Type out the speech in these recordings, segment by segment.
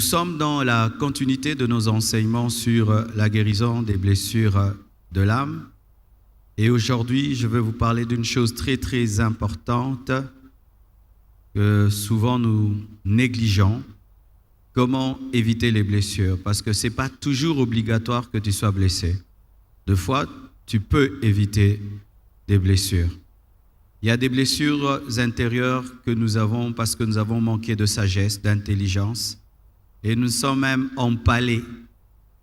Nous sommes dans la continuité de nos enseignements sur la guérison des blessures de l'âme. Et aujourd'hui, je veux vous parler d'une chose très très importante que souvent nous négligeons. Comment éviter les blessures? Parce que ce n'est pas toujours obligatoire que tu sois blessé. Des fois, tu peux éviter des blessures. Il y a des blessures intérieures que nous avons parce que nous avons manqué de sagesse, d'intelligence. Et nous sommes même empalés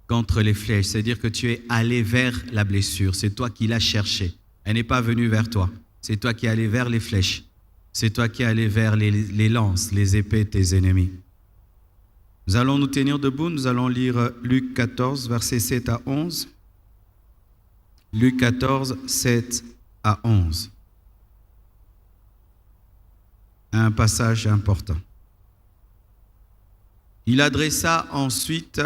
contre les flèches. C'est-à-dire que tu es allé vers la blessure. C'est toi qui l'as cherchée. Elle n'est pas venue vers toi. C'est toi qui es allé vers les flèches. C'est toi qui es allé vers les lances, les épées de tes ennemis. Nous allons nous tenir debout. Nous allons lire Luc 14, versets 7 à 11. Luc 14, 7 à 11. Un passage important. Il adressa ensuite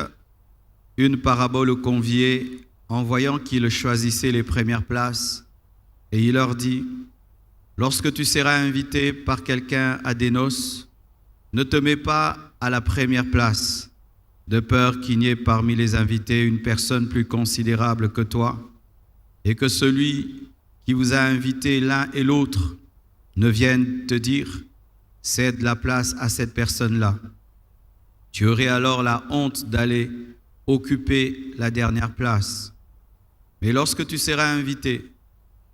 une parabole aux conviés en voyant qu'ils choisissaient les premières places, et il leur dit: lorsque tu seras invité par quelqu'un à des noces, ne te mets pas à la première place, de peur qu'il n'y ait parmi les invités une personne plus considérable que toi, et que celui qui vous a invité l'un et l'autre ne vienne te dire: cède la place à cette personne-là. Tu aurais alors la honte d'aller occuper la dernière place. Mais lorsque tu seras invité,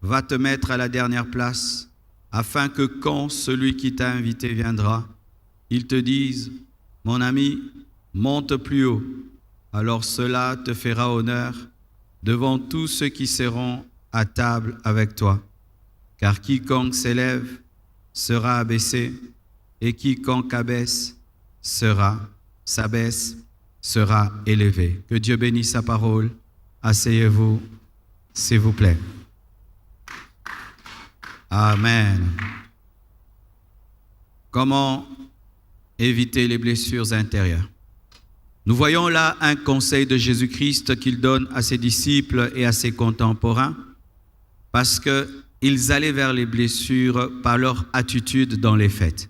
va te mettre à la dernière place, afin que quand celui qui t'a invité viendra, il te dise: mon ami, monte plus haut. Alors cela te fera honneur devant tous ceux qui seront à table avec toi. Car quiconque s'élève sera abaissé, et quiconque s'abaisse sera élevé. Que Dieu bénisse sa parole. Asseyez-vous, s'il vous plaît. Amen. Comment éviter les blessures intérieures? Nous voyons là un conseil de Jésus-Christ qu'il donne à ses disciples et à ses contemporains parce qu'ils allaient vers les blessures par leur attitude dans les fêtes.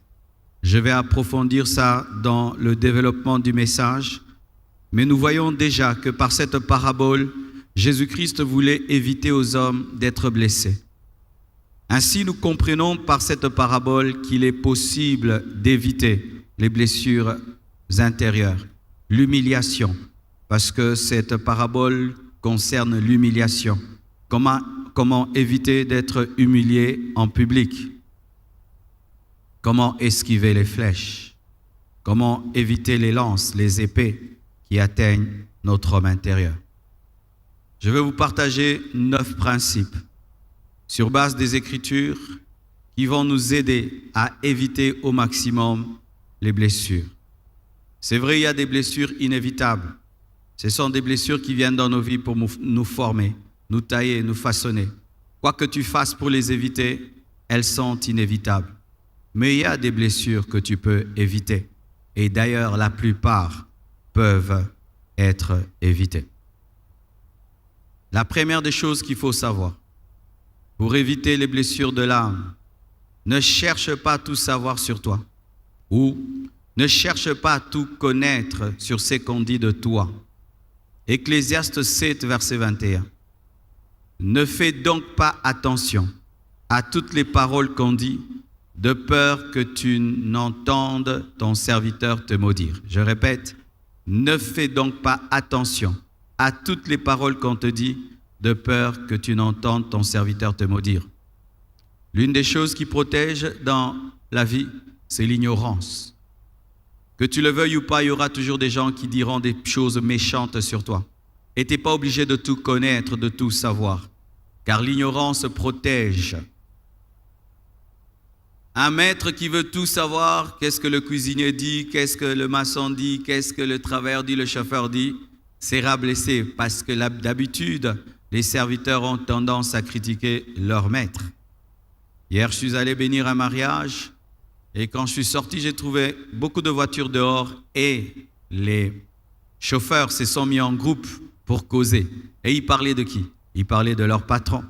Je vais approfondir ça dans le développement du message, mais nous voyons déjà que par cette parabole, Jésus-Christ voulait éviter aux hommes d'être blessés. Ainsi, nous comprenons par cette parabole qu'il est possible d'éviter les blessures intérieures, l'humiliation, parce que cette parabole concerne l'humiliation. Comment éviter d'être humilié en public? Comment esquiver les flèches? Comment éviter les lances, les épées qui atteignent notre homme intérieur? Je vais vous partager 9 principes sur base des Écritures qui vont nous aider à éviter au maximum les blessures. C'est vrai, il y a des blessures inévitables. Ce sont des blessures qui viennent dans nos vies pour nous former, nous tailler, nous façonner. Quoi que tu fasses pour les éviter, elles sont inévitables. Mais il y a des blessures que tu peux éviter. Et d'ailleurs, la plupart peuvent être évitées. La première des choses qu'il faut savoir, pour éviter les blessures de l'âme, ne cherche pas à tout savoir sur toi. Ou ne cherche pas à tout connaître sur ce qu'on dit de toi. Ecclésiaste 7, verset 21. Ne fais donc pas attention à toutes les paroles qu'on dit, de peur que tu n'entendes ton serviteur te maudire. Je répète, ne fais donc pas attention à toutes les paroles qu'on te dit, de peur que tu n'entendes ton serviteur te maudire. L'une des choses qui protège dans la vie, c'est l'ignorance. Que tu le veuilles ou pas, il y aura toujours des gens qui diront des choses méchantes sur toi. Et tu n'es pas obligé de tout connaître, de tout savoir, car l'ignorance protège. Un maître qui veut tout savoir, qu'est-ce que le cuisinier dit, qu'est-ce que le maçon dit, qu'est-ce que le travailleur dit, le chauffeur dit, sera blessé parce que d'habitude, les serviteurs ont tendance à critiquer leur maître. Hier, je suis allé bénir un mariage et quand je suis sorti, j'ai trouvé beaucoup de voitures dehors et les chauffeurs se sont mis en groupe pour causer. Et ils parlaient de qui? Ils parlaient de leur patron.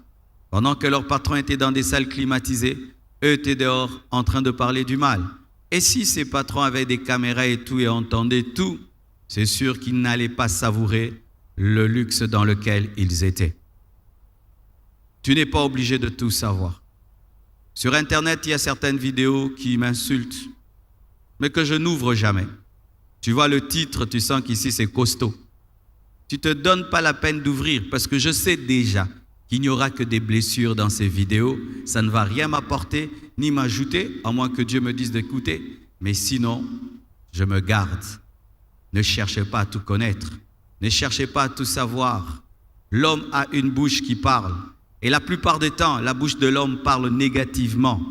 Pendant que leur patron était dans des salles climatisées, eux étaient dehors en train de parler du mal. Et si ces patrons avaient des caméras et tout et entendaient tout, c'est sûr qu'ils n'allaient pas savourer le luxe dans lequel ils étaient. Tu n'es pas obligé de tout savoir. Sur Internet, il y a certaines vidéos qui m'insultent, mais que je n'ouvre jamais. Tu vois le titre, tu sens qu'ici c'est costaud. Tu ne te donnes pas la peine d'ouvrir parce que je sais déjà qu'il n'y aura que des blessures dans ces vidéos. Ça ne va rien m'apporter ni m'ajouter, à moins que Dieu me dise d'écouter. Mais sinon, je me garde. Ne cherchez pas à tout connaître. Ne cherchez pas à tout savoir. L'homme a une bouche qui parle. Et la plupart des temps, la bouche de l'homme parle négativement.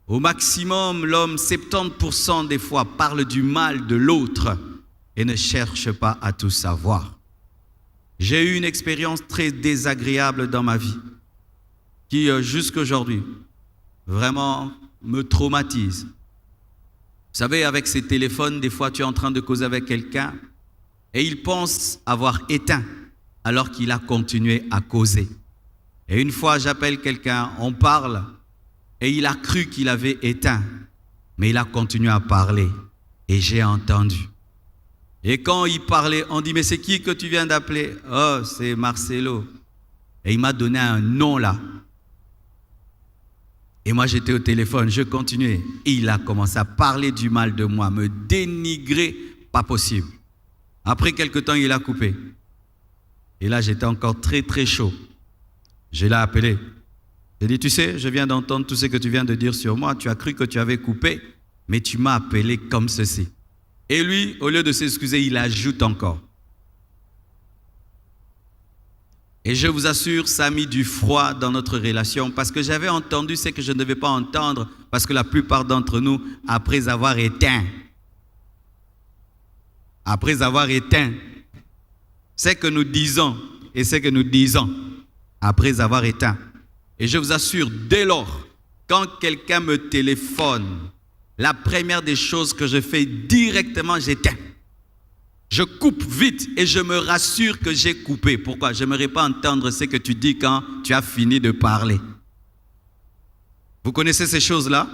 Au maximum, l'homme, 70% des fois, parle du mal de l'autre et ne cherche pas à tout savoir. J'ai eu une expérience très désagréable dans ma vie qui, jusqu'à aujourd'hui, vraiment me traumatise. Vous savez, avec ces téléphones, des fois, tu es en train de causer avec quelqu'un et il pense avoir éteint alors qu'il a continué à causer. Et une fois, j'appelle quelqu'un, on parle et il a cru qu'il avait éteint, mais il a continué à parler et j'ai entendu. Et quand il parlait, on dit, mais c'est qui que tu viens d'appeler? Oh, c'est Marcelo. Et il m'a donné un nom là. Et moi, j'étais au téléphone, je continuais. Et il a commencé à parler du mal de moi, me dénigrer, pas possible. Après quelque temps, il a coupé. Et là, j'étais encore très, très chaud. Je l'ai appelé. J'ai dit, tu sais, je viens d'entendre tout ce que tu viens de dire sur moi. Tu as cru que tu avais coupé, mais tu m'as appelé comme ceci. Et lui, au lieu de s'excuser, il ajoute encore. Et je vous assure, ça a mis du froid dans notre relation parce que j'avais entendu ce que je ne devais pas entendre parce que la plupart d'entre nous, après avoir éteint, c'est que nous disons et ce que nous disons après avoir éteint. Et je vous assure, dès lors, quand quelqu'un me téléphone, la première des choses que je fais directement, j'éteins. Je coupe vite et je me rassure que j'ai coupé. Pourquoi? Je n'aimerais pas entendre ce que tu dis quand tu as fini de parler. Vous connaissez ces choses-là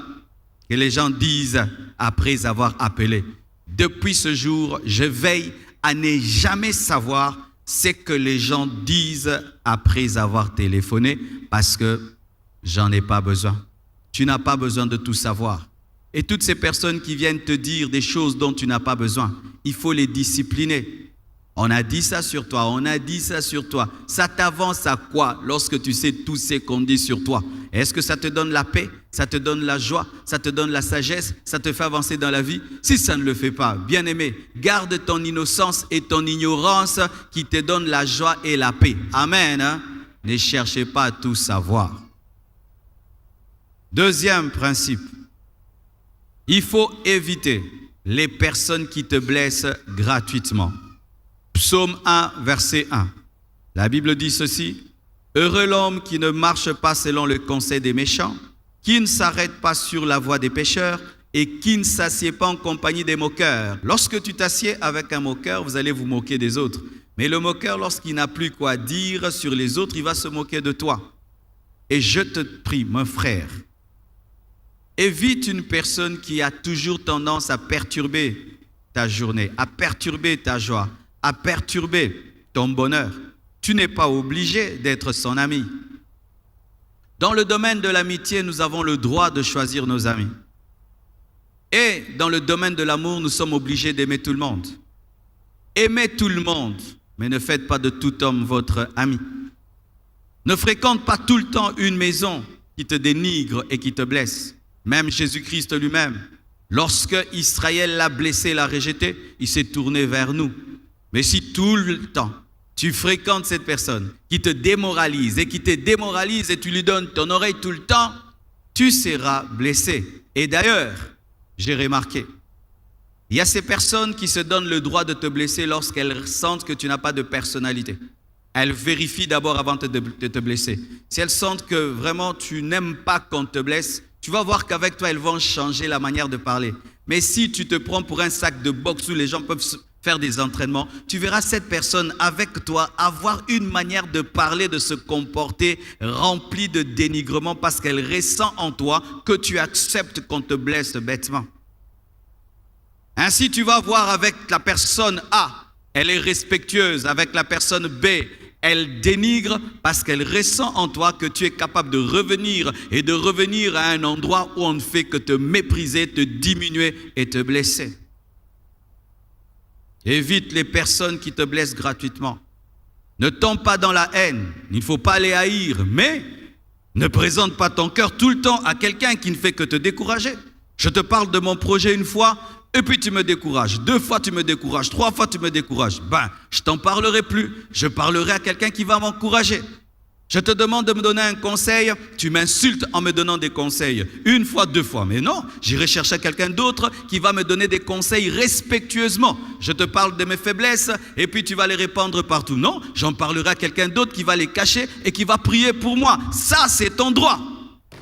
que les gens disent après avoir appelé. Depuis ce jour, je veille à ne jamais savoir ce que les gens disent après avoir téléphoné parce que j'en ai pas besoin. Tu n'as pas besoin de tout savoir. Et toutes ces personnes qui viennent te dire des choses dont tu n'as pas besoin, il faut les discipliner. On a dit ça sur toi, on a dit ça sur toi. Ça t'avance à quoi lorsque tu sais tout ce qu'on dit sur toi? Est-ce que ça te donne la paix? Ça te donne la joie? Ça te donne la sagesse? Ça te fait avancer dans la vie? Si ça ne le fait pas, bien-aimé, garde ton innocence et ton ignorance qui te donnent la joie et la paix. Amen. Hein? Ne cherchez pas à tout savoir. Deuxième principe. Il faut éviter les personnes qui te blessent gratuitement. Psaume 1, verset 1. La Bible dit ceci. Heureux l'homme qui ne marche pas selon le conseil des méchants, qui ne s'arrête pas sur la voie des pécheurs et qui ne s'assied pas en compagnie des moqueurs. Lorsque tu t'assieds avec un moqueur, vous allez vous moquer des autres. Mais le moqueur, lorsqu'il n'a plus quoi dire sur les autres, il va se moquer de toi. Et je te prie, mon frère, évite une personne qui a toujours tendance à perturber ta journée, à perturber ta joie, à perturber ton bonheur. Tu n'es pas obligé d'être son ami. Dans le domaine de l'amitié, nous avons le droit de choisir nos amis. Et dans le domaine de l'amour, nous sommes obligés d'aimer tout le monde. Aimez tout le monde, mais ne faites pas de tout homme votre ami. Ne fréquente pas tout le temps une maison qui te dénigre et qui te blesse. Même Jésus-Christ lui-même, lorsque Israël l'a blessé, l'a rejeté, il s'est tourné vers nous. Mais si tout le temps, tu fréquentes cette personne qui te démoralise et qui te démoralise et tu lui donnes ton oreille tout le temps, tu seras blessé. Et d'ailleurs, j'ai remarqué, il y a ces personnes qui se donnent le droit de te blesser lorsqu'elles sentent que tu n'as pas de personnalité. Elles vérifient d'abord avant de te blesser. Si elles sentent que vraiment tu n'aimes pas qu'on te blesse, tu vas voir qu'avec toi, elles vont changer la manière de parler. Mais si tu te prends pour un sac de boxe où les gens peuvent faire des entraînements, tu verras cette personne avec toi avoir une manière de parler, de se comporter remplie de dénigrement parce qu'elle ressent en toi que tu acceptes qu'on te blesse bêtement. Ainsi, tu vas voir avec la personne A, elle est respectueuse. Avec la personne B, elle dénigre parce qu'elle ressent en toi que tu es capable de revenir et de revenir à un endroit où on ne fait que te mépriser, te diminuer et te blesser. Évite les personnes qui te blessent gratuitement. Ne tombe pas dans la haine. Il ne faut pas les haïr, mais ne présente pas ton cœur tout le temps à quelqu'un qui ne fait que te décourager. Je te parle de mon projet une fois, et puis tu me décourages. 2 fois tu me décourages, 3 fois tu me décourages. Je t'en parlerai plus. Je parlerai à quelqu'un qui va m'encourager. Je te demande de me donner un conseil, tu m'insultes en me donnant des conseils. 1 fois, 2 fois. Mais non, j'irai chercher quelqu'un d'autre qui va me donner des conseils respectueusement. Je te parle de mes faiblesses et puis tu vas les répandre partout. Non, j'en parlerai à quelqu'un d'autre qui va les cacher et qui va prier pour moi. Ça, c'est ton droit.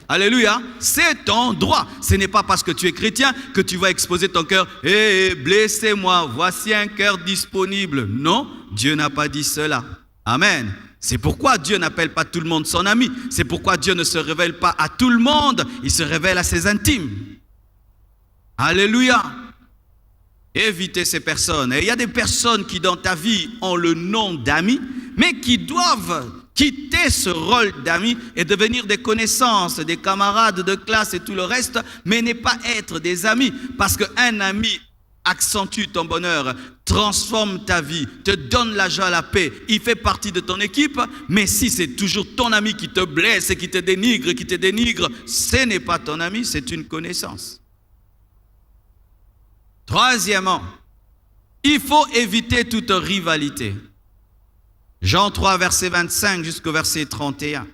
Alléluia, c'est ton droit. Ce n'est pas parce que tu es chrétien que tu vas exposer ton cœur. Blessez-moi, voici un cœur disponible. Non, Dieu n'a pas dit cela. Amen. C'est pourquoi Dieu n'appelle pas tout le monde son ami. C'est pourquoi Dieu ne se révèle pas à tout le monde. Il se révèle à ses intimes. Alléluia. Évitez ces personnes. Et il y a des personnes qui dans ta vie ont le nom d'amis, mais qui doivent quitter ce rôle d'amis et devenir des connaissances, des camarades de classe et tout le reste, mais ne pas être des amis. Parce qu'un ami accentue ton bonheur, transforme ta vie, te donne la joie, la paix. Il fait partie de ton équipe, mais si c'est toujours ton ami qui te blesse et qui te dénigre, ce n'est pas ton ami, c'est une connaissance. Troisièmement, il faut éviter toute rivalité. Jean 3, verset 25 jusqu'au verset 31.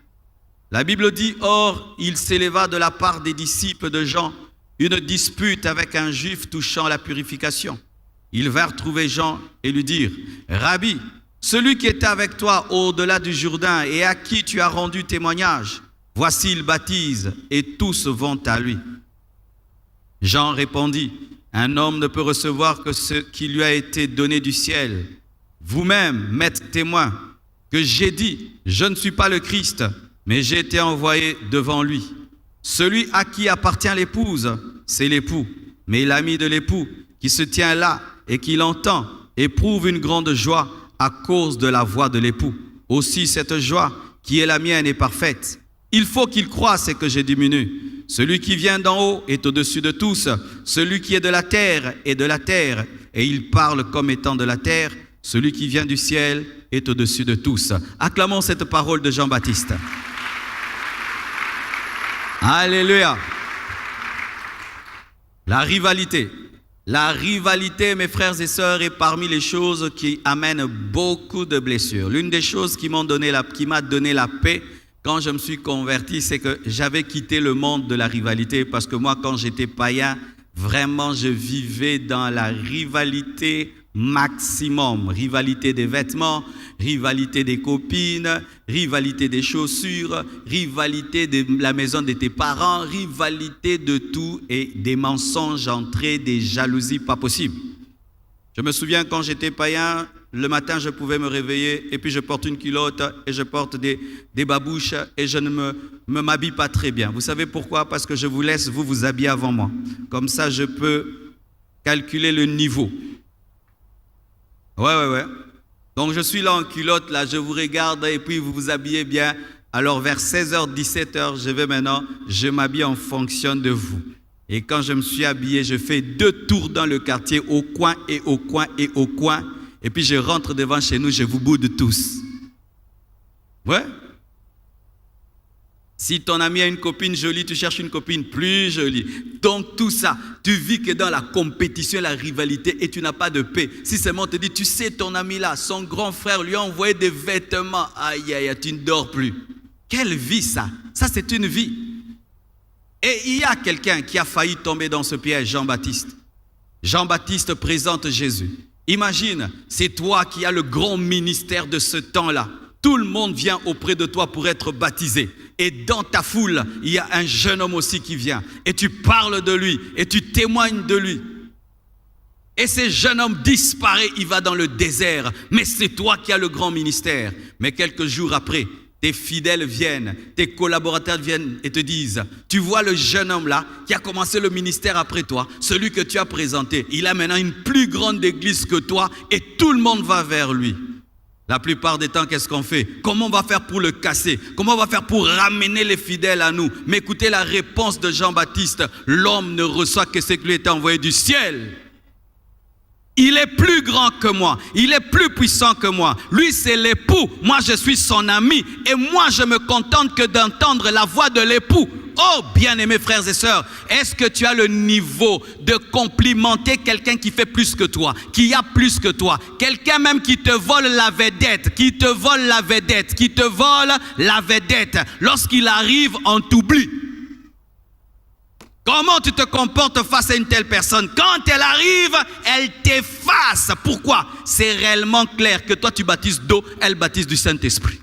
La Bible dit, « Or, il s'éleva de la part des disciples de Jean une dispute avec un juif touchant la purification. Ils vinrent trouver Jean et lui dirent, « Rabbi, celui qui était avec toi au-delà du Jourdain et à qui tu as rendu témoignage, voici il baptise et tous vont à lui. » Jean répondit, « Un homme ne peut recevoir que ce qui lui a été donné du ciel. Vous-même m'êtes témoin que j'ai dit, je ne suis pas le Christ, mais j'ai été envoyé devant lui. Celui à qui appartient l'épouse, c'est l'époux. Mais l'ami de l'époux, qui se tient là et qui l'entend, éprouve une grande joie à cause de la voix de l'époux. Aussi cette joie qui est la mienne est parfaite. Il faut qu'il croisse et que je diminue. Celui qui vient d'en haut est au-dessus de tous. Celui qui est de la terre est de la terre, et il parle comme étant de la terre. Celui qui vient du ciel est au-dessus de tous. » Acclamons cette parole de Jean-Baptiste. Alléluia. La rivalité. La rivalité, mes frères et sœurs, est parmi les choses qui amènent beaucoup de blessures. L'une des choses qui m'a donné la paix quand je me suis converti, c'est que j'avais quitté le monde de la rivalité parce que moi, quand j'étais païen, vraiment, je vivais dans la rivalité maximum. Rivalité des vêtements, rivalité des copines, rivalité des chaussures, rivalité de la maison de tes parents, rivalité de tout et des mensonges entrés, des jalousies pas possibles. Je me souviens quand j'étais païen, le matin je pouvais me réveiller et puis je porte une culotte et je porte des babouches et je ne m'habille pas très bien. Vous savez pourquoi? Parce que je vous laisse vous habiller avant moi. Comme ça je peux calculer le niveau. Ouais. Donc je suis là en culotte, là, je vous regarde et puis vous vous habillez bien. Alors vers 16h, 17h, je m'habille en fonction de vous. Et quand je me suis habillé, je fais 2 tours dans le quartier, au coin et au coin et au coin. Et puis je rentre devant chez nous, je vous boude tous. Ouais. Si ton ami a une copine jolie, tu cherches une copine plus jolie. Donc tout ça, tu vis que dans la compétition, la rivalité et tu n'as pas de paix. Si seulement on te dit, tu sais ton ami là, son grand frère lui a envoyé des vêtements. Aïe, tu ne dors plus. Quelle vie ça? Ça c'est une vie. Et il y a quelqu'un qui a failli tomber dans ce piège, Jean-Baptiste. Jean-Baptiste présente Jésus. Imagine, c'est toi qui as le grand ministère de ce temps-là. Tout le monde vient auprès de toi pour être baptisé. Et dans ta foule, il y a un jeune homme aussi qui vient. Et tu parles de lui, et tu témoignes de lui. Et ce jeune homme disparaît, il va dans le désert. Mais c'est toi qui as le grand ministère. Mais quelques jours après, tes fidèles viennent, tes collaborateurs viennent et te disent, tu vois le jeune homme là qui a commencé le ministère après toi, celui que tu as présenté, il a maintenant une plus grande église que toi et tout le monde va vers lui. La plupart des temps, qu'est-ce qu'on fait? Comment on va faire pour le casser? Comment on va faire pour ramener les fidèles à nous? Mais écoutez la réponse de Jean-Baptiste, l'homme ne reçoit que ce qui lui est envoyé du ciel. Il est plus grand que moi, il est plus puissant que moi. Lui, c'est l'époux, moi je suis son ami. Et moi, je me contente que d'entendre la voix de l'époux. Oh, bien-aimés frères et sœurs, est-ce que tu as le niveau de complimenter quelqu'un qui fait plus que toi, qui a plus que toi, quelqu'un même qui te vole la vedette, qui te vole la vedette, qui te vole la vedette. Lorsqu'il arrive, on t'oublie. Comment tu te comportes face à une telle personne? Quand elle arrive, elle t'efface. Pourquoi? C'est réellement clair que toi tu baptises d'eau, elle baptise du Saint-Esprit.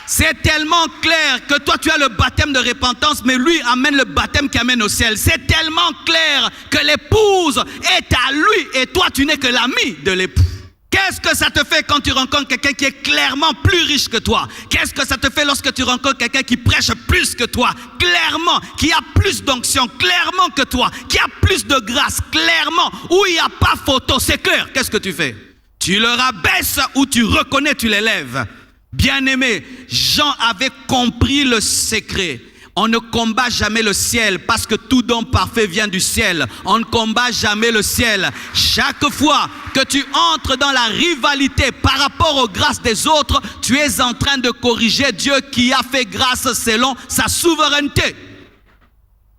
C'est tellement clair que toi tu as le baptême de repentance, mais lui amène le baptême qui amène au ciel. C'est tellement clair que l'épouse est à lui et toi tu n'es que l'ami de l'époux. Qu'est-ce que ça te fait quand tu rencontres quelqu'un qui est clairement plus riche que toi? Qu'est-ce que ça te fait lorsque tu rencontres quelqu'un qui prêche plus que toi? Clairement, qui a plus d'onction, clairement que toi, qui a plus de grâce, clairement, où il n'y a pas photo, c'est clair. Qu'est-ce que tu fais? Tu le rabaisses ou tu reconnais, tu l'élèves. Bien-aimé, Jean avait compris le secret. On ne combat jamais le ciel parce que tout don parfait vient du ciel. On ne combat jamais le ciel. Chaque fois que tu entres dans la rivalité par rapport aux grâces des autres, tu es en train de corriger Dieu qui a fait grâce selon sa souveraineté.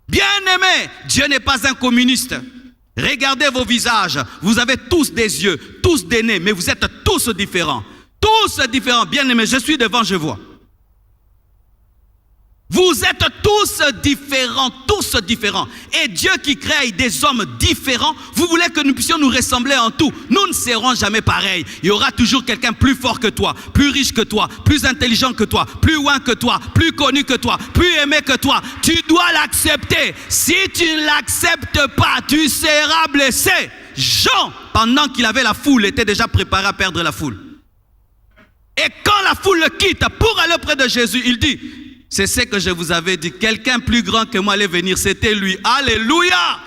Bien-aimé, Dieu n'est pas un communiste. Regardez vos visages. Vous avez tous des yeux, tous des nez, mais vous êtes tous différents. Tous différents. Bien-aimé, je suis devant, je vois. Vous êtes tous différents. Et Dieu qui crée des hommes différents, vous voulez que nous puissions nous ressembler en tout. Nous ne serons jamais pareils. Il y aura toujours quelqu'un plus fort que toi, plus riche que toi, plus intelligent que toi, plus loin que toi, plus connu que toi, plus aimé que toi. Tu dois l'accepter. Si tu ne l'acceptes pas, tu seras blessé. Jean, pendant qu'il avait la foule, était déjà préparé à perdre la foule. Et quand la foule le quitte pour aller auprès de Jésus, il dit, c'est ce que je vous avais dit, quelqu'un plus grand que moi allait venir, c'était lui. Alléluia!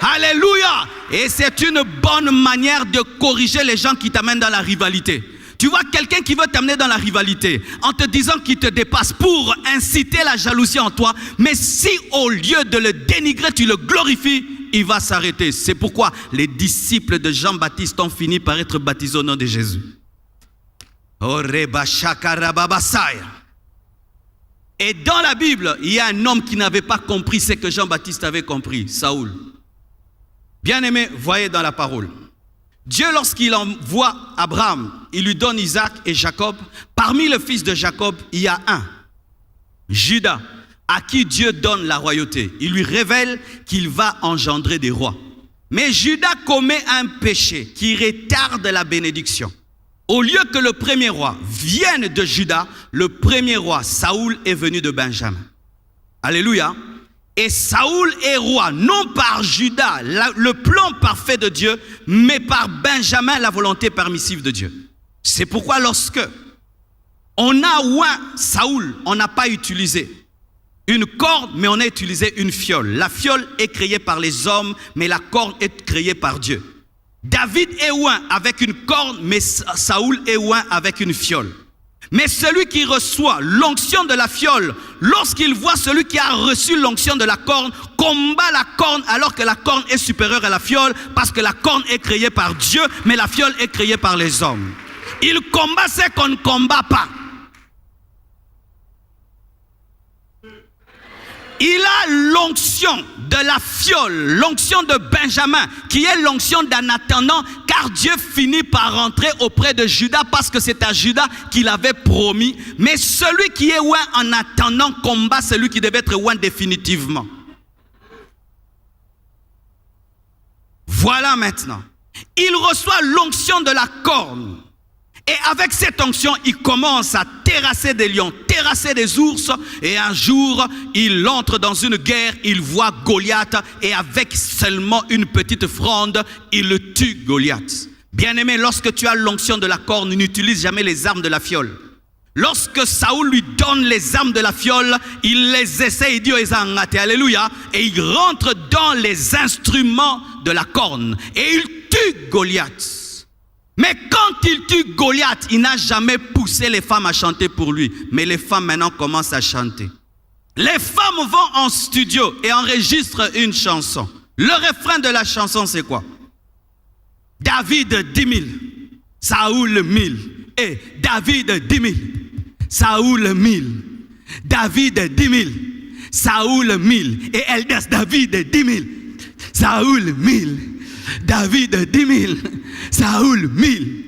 Alléluia! Et c'est une bonne manière de corriger les gens qui t'amènent dans la rivalité. Tu vois quelqu'un qui veut t'amener dans la rivalité en te disant qu'il te dépasse pour inciter la jalousie en toi, mais si au lieu de le dénigrer, tu le glorifies, il va s'arrêter. C'est pourquoi les disciples de Jean-Baptiste ont fini par être baptisés au nom de Jésus. Et dans la Bible, il y a un homme qui n'avait pas compris ce que Jean-Baptiste avait compris, Saoul. Bien-aimé, voyez dans la parole. Dieu, lorsqu'il envoie Abraham, il lui donne Isaac et Jacob. Parmi les fils de Jacob, il y a un, Judas, à qui Dieu donne la royauté. Il lui révèle qu'il va engendrer des rois. Mais Judas commet un péché qui retarde la bénédiction. Au lieu que le premier roi vienne de Juda, le premier roi, Saoul, est venu de Benjamin. Alléluia. Et Saoul est roi, non par Juda, le plan parfait de Dieu, mais par Benjamin, la volonté permissive de Dieu. C'est pourquoi lorsque on a oint Saoul, on n'a pas utilisé une corde, mais on a utilisé une fiole. La fiole est créée par les hommes, mais la corde est créée par Dieu. David est oint avec une corne, mais Saoul est oint avec une fiole. Mais celui qui reçoit l'onction de la fiole, lorsqu'il voit celui qui a reçu l'onction de la corne, combat la corne alors que la corne est supérieure à la fiole, parce que la corne est créée par Dieu, mais la fiole est créée par les hommes. Il combat ce qu'on ne combat pas. Il a l'onction de la fiole, l'onction de Benjamin, qui est l'onction d'un attendant, car Dieu finit par rentrer auprès de Judas, parce que c'est à Judas qu'il avait promis. Mais celui qui est oint en attendant combat celui qui devait être oint définitivement. Voilà maintenant. Il reçoit l'onction de la corne. Et avec cette onction, il commence à terrasser des lions, terrasser des ours. Et un jour, il entre dans une guerre, il voit Goliath. Et avec seulement une petite fronde, il le tue, Goliath. Bien-aimé, lorsque tu as l'onction de la corne, n'utilise jamais les armes de la fiole. Lorsque Saoul lui donne les armes de la fiole, il les essaie, il dit alléluia, et il rentre dans les instruments de la corne et il tue Goliath. Mais quand il tue Goliath, il n'a jamais poussé les femmes à chanter pour lui. Mais les femmes maintenant commencent à chanter. Les femmes vont en studio et enregistrent une chanson. Le refrain de la chanson, c'est quoi? David 10 000, Saoul 1000. Et David 10 000, Saoul 1000. David 10 000, Saoul 1000. Et Elders, David 10 000, Saoul 1000. David 10 000, Saoul 1000.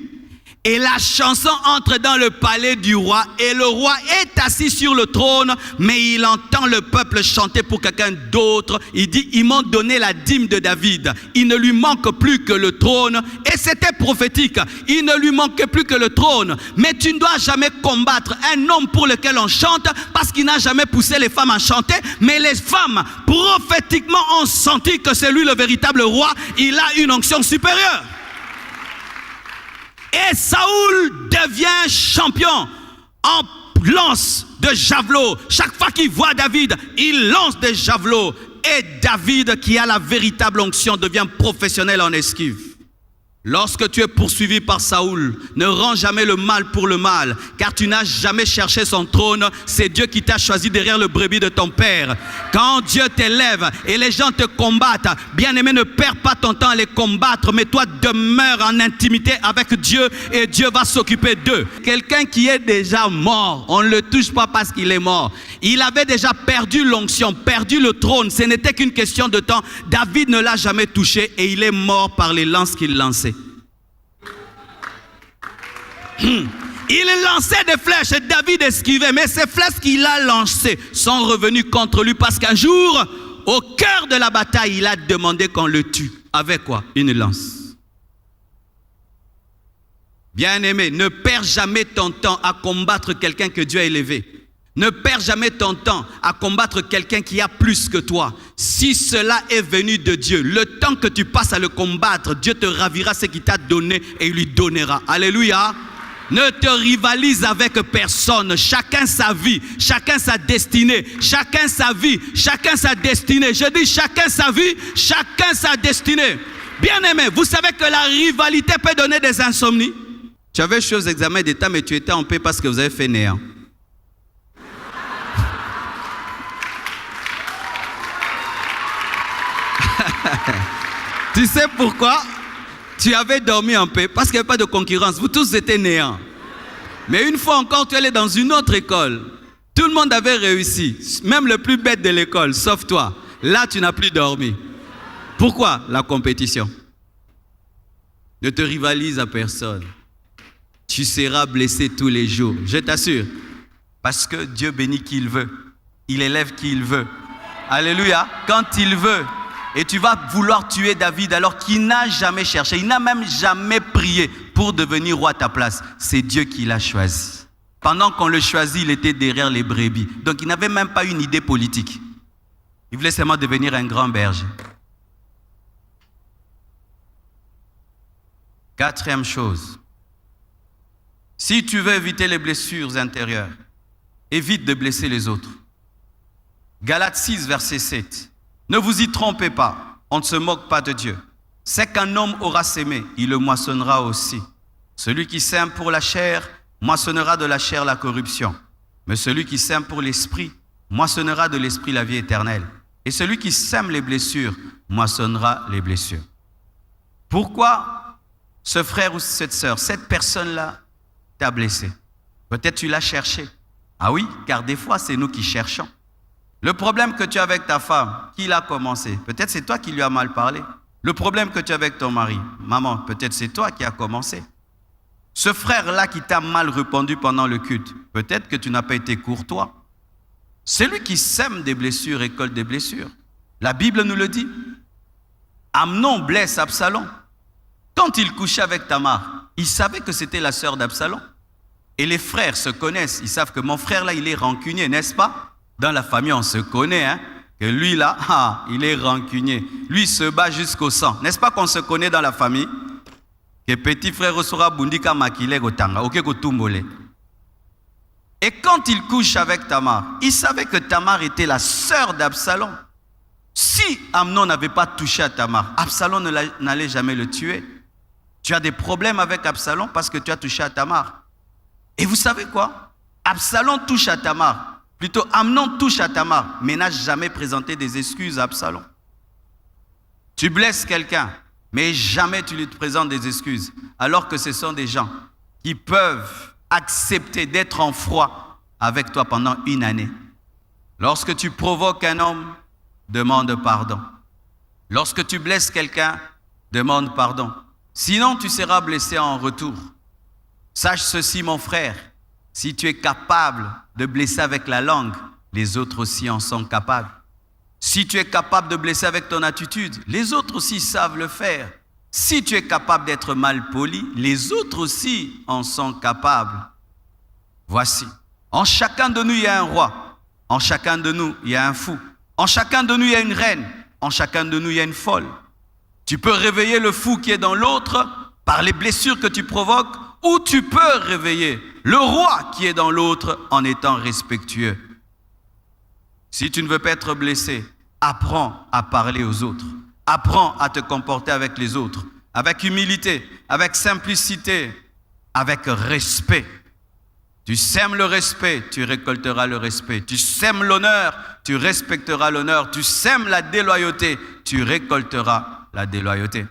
Et la chanson entre dans le palais du roi et le roi est assis sur le trône, mais il entend le peuple chanter pour quelqu'un d'autre. Il dit, ils m'ont donné la dîme de David. Il ne lui manque plus que le trône. Et c'était prophétique. Il ne lui manquait plus que le trône. Mais tu ne dois jamais combattre un homme pour lequel on chante parce qu'il n'a jamais poussé les femmes à chanter. Mais les femmes, prophétiquement, ont senti que c'est lui le véritable roi. Il a une onction supérieure. Et Saoul devient champion en lance de javelot. Chaque fois qu'il voit David, il lance des javelots. Et David, qui a la véritable onction, devient professionnel en esquive. Lorsque tu es poursuivi par Saoul, ne rends jamais le mal pour le mal, car tu n'as jamais cherché son trône. C'est Dieu qui t'a choisi derrière le brebis de ton père. Quand Dieu t'élève et les gens te combattent, bien-aimé, ne perds pas ton temps à les combattre, mais toi demeure en intimité avec Dieu et Dieu va s'occuper d'eux. Quelqu'un qui est déjà mort, on ne le touche pas parce qu'il est mort. Il avait déjà perdu l'onction, perdu le trône. Ce n'était qu'une question de temps. David ne l'a jamais touché et il est mort par les lances qu'il lançait. Il lançait des flèches et David esquivait, mais ces flèches qu'il a lancées sont revenues contre lui parce qu'un jour, au cœur de la bataille, il a demandé qu'on le tue. Avec quoi? Une lance. Bien-aimé, ne perds jamais ton temps à combattre quelqu'un que Dieu a élevé. Ne perds jamais ton temps à combattre quelqu'un qui a plus que toi. Si cela est venu de Dieu, le temps que tu passes à le combattre, Dieu te ravira ce qu'il t'a donné et il lui donnera. Alléluia. Ne te rivalise avec personne. Chacun sa vie, chacun sa destinée. Chacun sa vie, chacun sa destinée. Je dis chacun sa vie, chacun sa destinée. Bien-aimé, vous savez que la rivalité peut donner des insomnies. Tu avais choisi l'examen d'État, mais tu étais en paix parce que vous avez fait néant. Tu sais pourquoi? Tu avais dormi en paix parce qu'il n'y avait pas de concurrence. Vous tous étiez néants. Mais une fois encore, tu allais dans une autre école. Tout le monde avait réussi. Même le plus bête de l'école, sauf toi. Là, tu n'as plus dormi. Pourquoi? La compétition. Ne te rivalise à personne. Tu seras blessé tous les jours. Je t'assure. Parce que Dieu bénit qui il veut. Il élève qui il veut. Alléluia. Quand il veut. Et tu vas vouloir tuer David alors qu'il n'a jamais cherché. Il n'a même jamais prié pour devenir roi à ta place. C'est Dieu qui l'a choisi. Pendant qu'on le choisit, il était derrière les brebis. Donc il n'avait même pas une idée politique. Il voulait seulement devenir un grand berger. Quatrième chose. Si tu veux éviter les blessures intérieures, évite de blesser les autres. Galates 6, verset 7. Ne vous y trompez pas, on ne se moque pas de Dieu. C'est qu'un homme aura sémé, il le moissonnera aussi. Celui qui sème pour la chair, moissonnera de la chair la corruption. Mais celui qui sème pour l'esprit, moissonnera de l'esprit la vie éternelle. Et celui qui sème les blessures, moissonnera les blessures. Pourquoi ce frère ou cette sœur, cette personne-là t'a blessé? Peut-être tu l'as cherché. Ah oui, car des fois c'est nous qui cherchons. Le problème que tu as avec ta femme, qui l'a commencé? Peut-être c'est toi qui lui as mal parlé. Le problème que tu as avec ton mari, maman, peut-être c'est toi qui as commencé. Ce frère-là qui t'a mal répondu pendant le culte, peut-être que tu n'as pas été courtois. Celui qui sème des blessures récolte des blessures. La Bible nous le dit. Amnon blesse Absalom. Quand il couchait avec Tamar, il savait que c'était la sœur d'Absalom. Et les frères se connaissent. Ils savent que mon frère là, il est rancunier, n'est-ce pas? Dans la famille, on se connaît, hein, que lui là, il est rancunier. Lui, il se bat jusqu'au sang. N'est-ce pas qu'on se connaît dans la famille? Que petit frère sera bundika makile gotanga, ok gotumbole. Et quand il couche avec Tamar, il savait que Tamar était la sœur d'Absalom. Si Amnon n'avait pas touché à Tamar, Absalom n'allait jamais le tuer. Tu as des problèmes avec Absalom parce que tu as touché à Tamar. Et vous savez quoi? Absalom touche à Tamar. Plutôt, Amnon touche à Tamar, mais n'a jamais présenté des excuses à Absalom. Tu blesses quelqu'un, mais jamais tu lui présentes des excuses. Alors que ce sont des gens qui peuvent accepter d'être en froid avec toi pendant une année. Lorsque tu provoques un homme, demande pardon. Lorsque tu blesses quelqu'un, demande pardon. Sinon, tu seras blessé en retour. Sache ceci, mon frère, si tu es capable de blesser avec la langue, les autres aussi en sont capables. Si tu es capable de blesser avec ton attitude, les autres aussi savent le faire. Si tu es capable d'être mal poli, les autres aussi en sont capables. Voici, en chacun de nous, il y a un roi. En chacun de nous, il y a un fou. En chacun de nous, il y a une reine. En chacun de nous, il y a une folle. Tu peux réveiller le fou qui est dans l'autre par les blessures que tu provoques, ou tu peux réveiller le roi qui est dans l'autre en étant respectueux. Si tu ne veux pas être blessé, apprends à parler aux autres. Apprends à te comporter avec les autres, avec humilité, avec simplicité, avec respect. Tu sèmes le respect, tu récolteras le respect. Tu sèmes l'honneur, tu respecteras l'honneur. Tu sèmes la déloyauté, tu récolteras la déloyauté.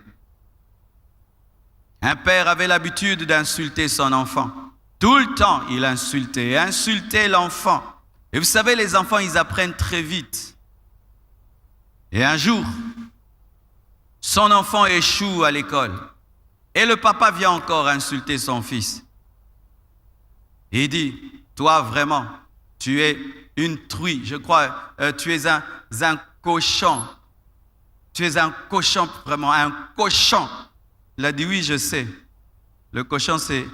Un père avait l'habitude d'insulter son enfant. Tout le temps, il insultait l'enfant. Et vous savez, les enfants, ils apprennent très vite. Et un jour, son enfant échoue à l'école. Et le papa vient encore insulter son fils. Et il dit, toi vraiment, tu es une truie. Je crois, tu es un cochon. Tu es un cochon, vraiment, un cochon. Il a dit, oui, je sais. Le cochon, c'est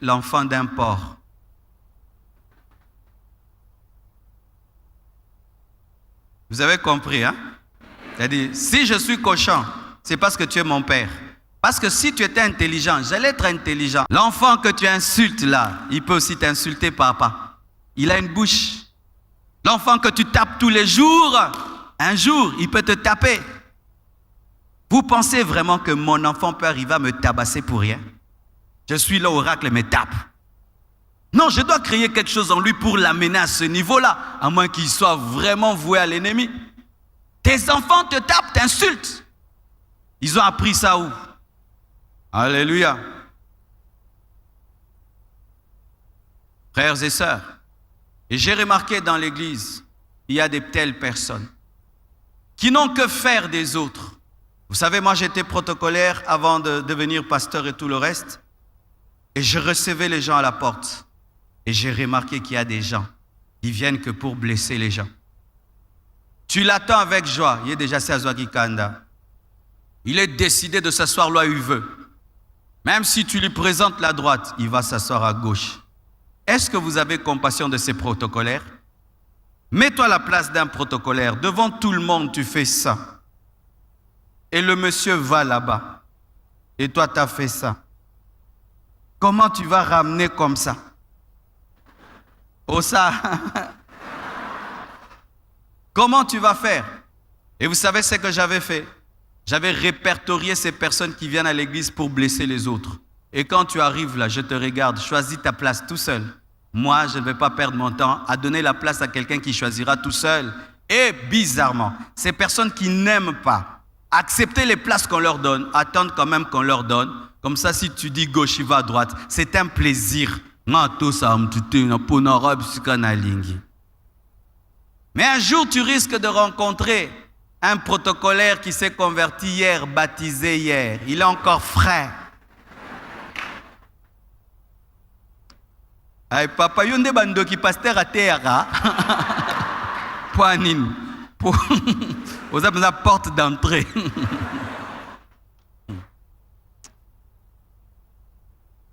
l'enfant d'un porc. Vous avez compris, hein? Il a dit, si je suis cochon, c'est parce que tu es mon père. Parce que si tu étais intelligent, j'allais être intelligent. L'enfant que tu insultes là, il peut aussi t'insulter, papa. Il a une bouche. L'enfant que tu tapes tous les jours, un jour, il peut te taper. Vous pensez vraiment que mon enfant peut arriver à me tabasser pour rien? Je suis l'oracle, me tape. Non, je dois créer quelque chose en lui pour l'amener à ce niveau-là, à moins qu'il soit vraiment voué à l'ennemi. Tes enfants te tapent, t'insultent. Ils ont appris ça où? Alléluia. Frères et sœurs, et j'ai remarqué dans l'église, il y a de telles personnes qui n'ont que faire des autres. Vous savez, moi j'étais protocolaire avant de devenir pasteur et tout le reste. Et je recevais les gens à la porte. Et j'ai remarqué qu'il y a des gens qui viennent que pour blesser les gens. Tu l'attends avec joie. Il est déjà assis à Zouakikanda. Il est décidé de s'asseoir là où il veut. Même si tu lui présentes la droite, il va s'asseoir à gauche. Est-ce que vous avez compassion de ces protocolaires? Mets-toi à la place d'un protocolaire. Devant tout le monde, tu fais ça. Et le monsieur va là-bas. Et toi, tu as fait ça. Comment tu vas ramener comme ça? Oh ça. Comment tu vas faire? Et vous savez ce que j'avais fait? J'avais répertorié ces personnes qui viennent à l'église pour blesser les autres. Et quand tu arrives là, je te regarde, choisis ta place tout seul. Moi, je ne vais pas perdre mon temps à donner la place à quelqu'un qui choisira tout seul. Et bizarrement, ces personnes qui n'aiment pas accepter les places qu'on leur donne, attendre quand même qu'on leur donne. Comme ça, si tu dis gauche, il va à droite. C'est un plaisir. Mais un jour, tu risques de rencontrer un protocolaire qui s'est converti hier, baptisé hier. Il est encore frais. Ay, papa, yonde bando qui pasteur à terre. Poanine. Vous avez la porte d'entrée.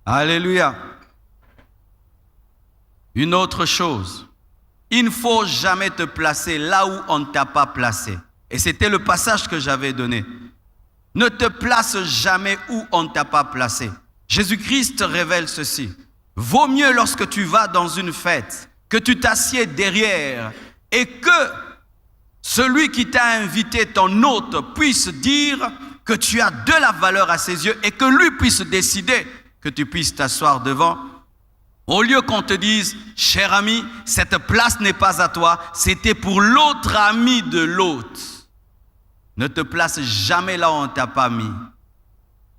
Alléluia. Une autre chose, il ne faut jamais te placer là où on ne t'a pas placé. Et c'était le passage que j'avais donné. Ne te place jamais où on ne t'a pas placé. Jésus-Christ révèle ceci. Vaut mieux lorsque tu vas dans une fête que tu t'assieds derrière et que celui qui t'a invité, ton hôte, puisse dire que tu as de la valeur à ses yeux et que lui puisse décider que tu puisses t'asseoir devant. Au lieu qu'on te dise, cher ami, cette place n'est pas à toi, c'était pour l'autre ami de l'hôte. Ne te place jamais là où on ne t'a pas mis,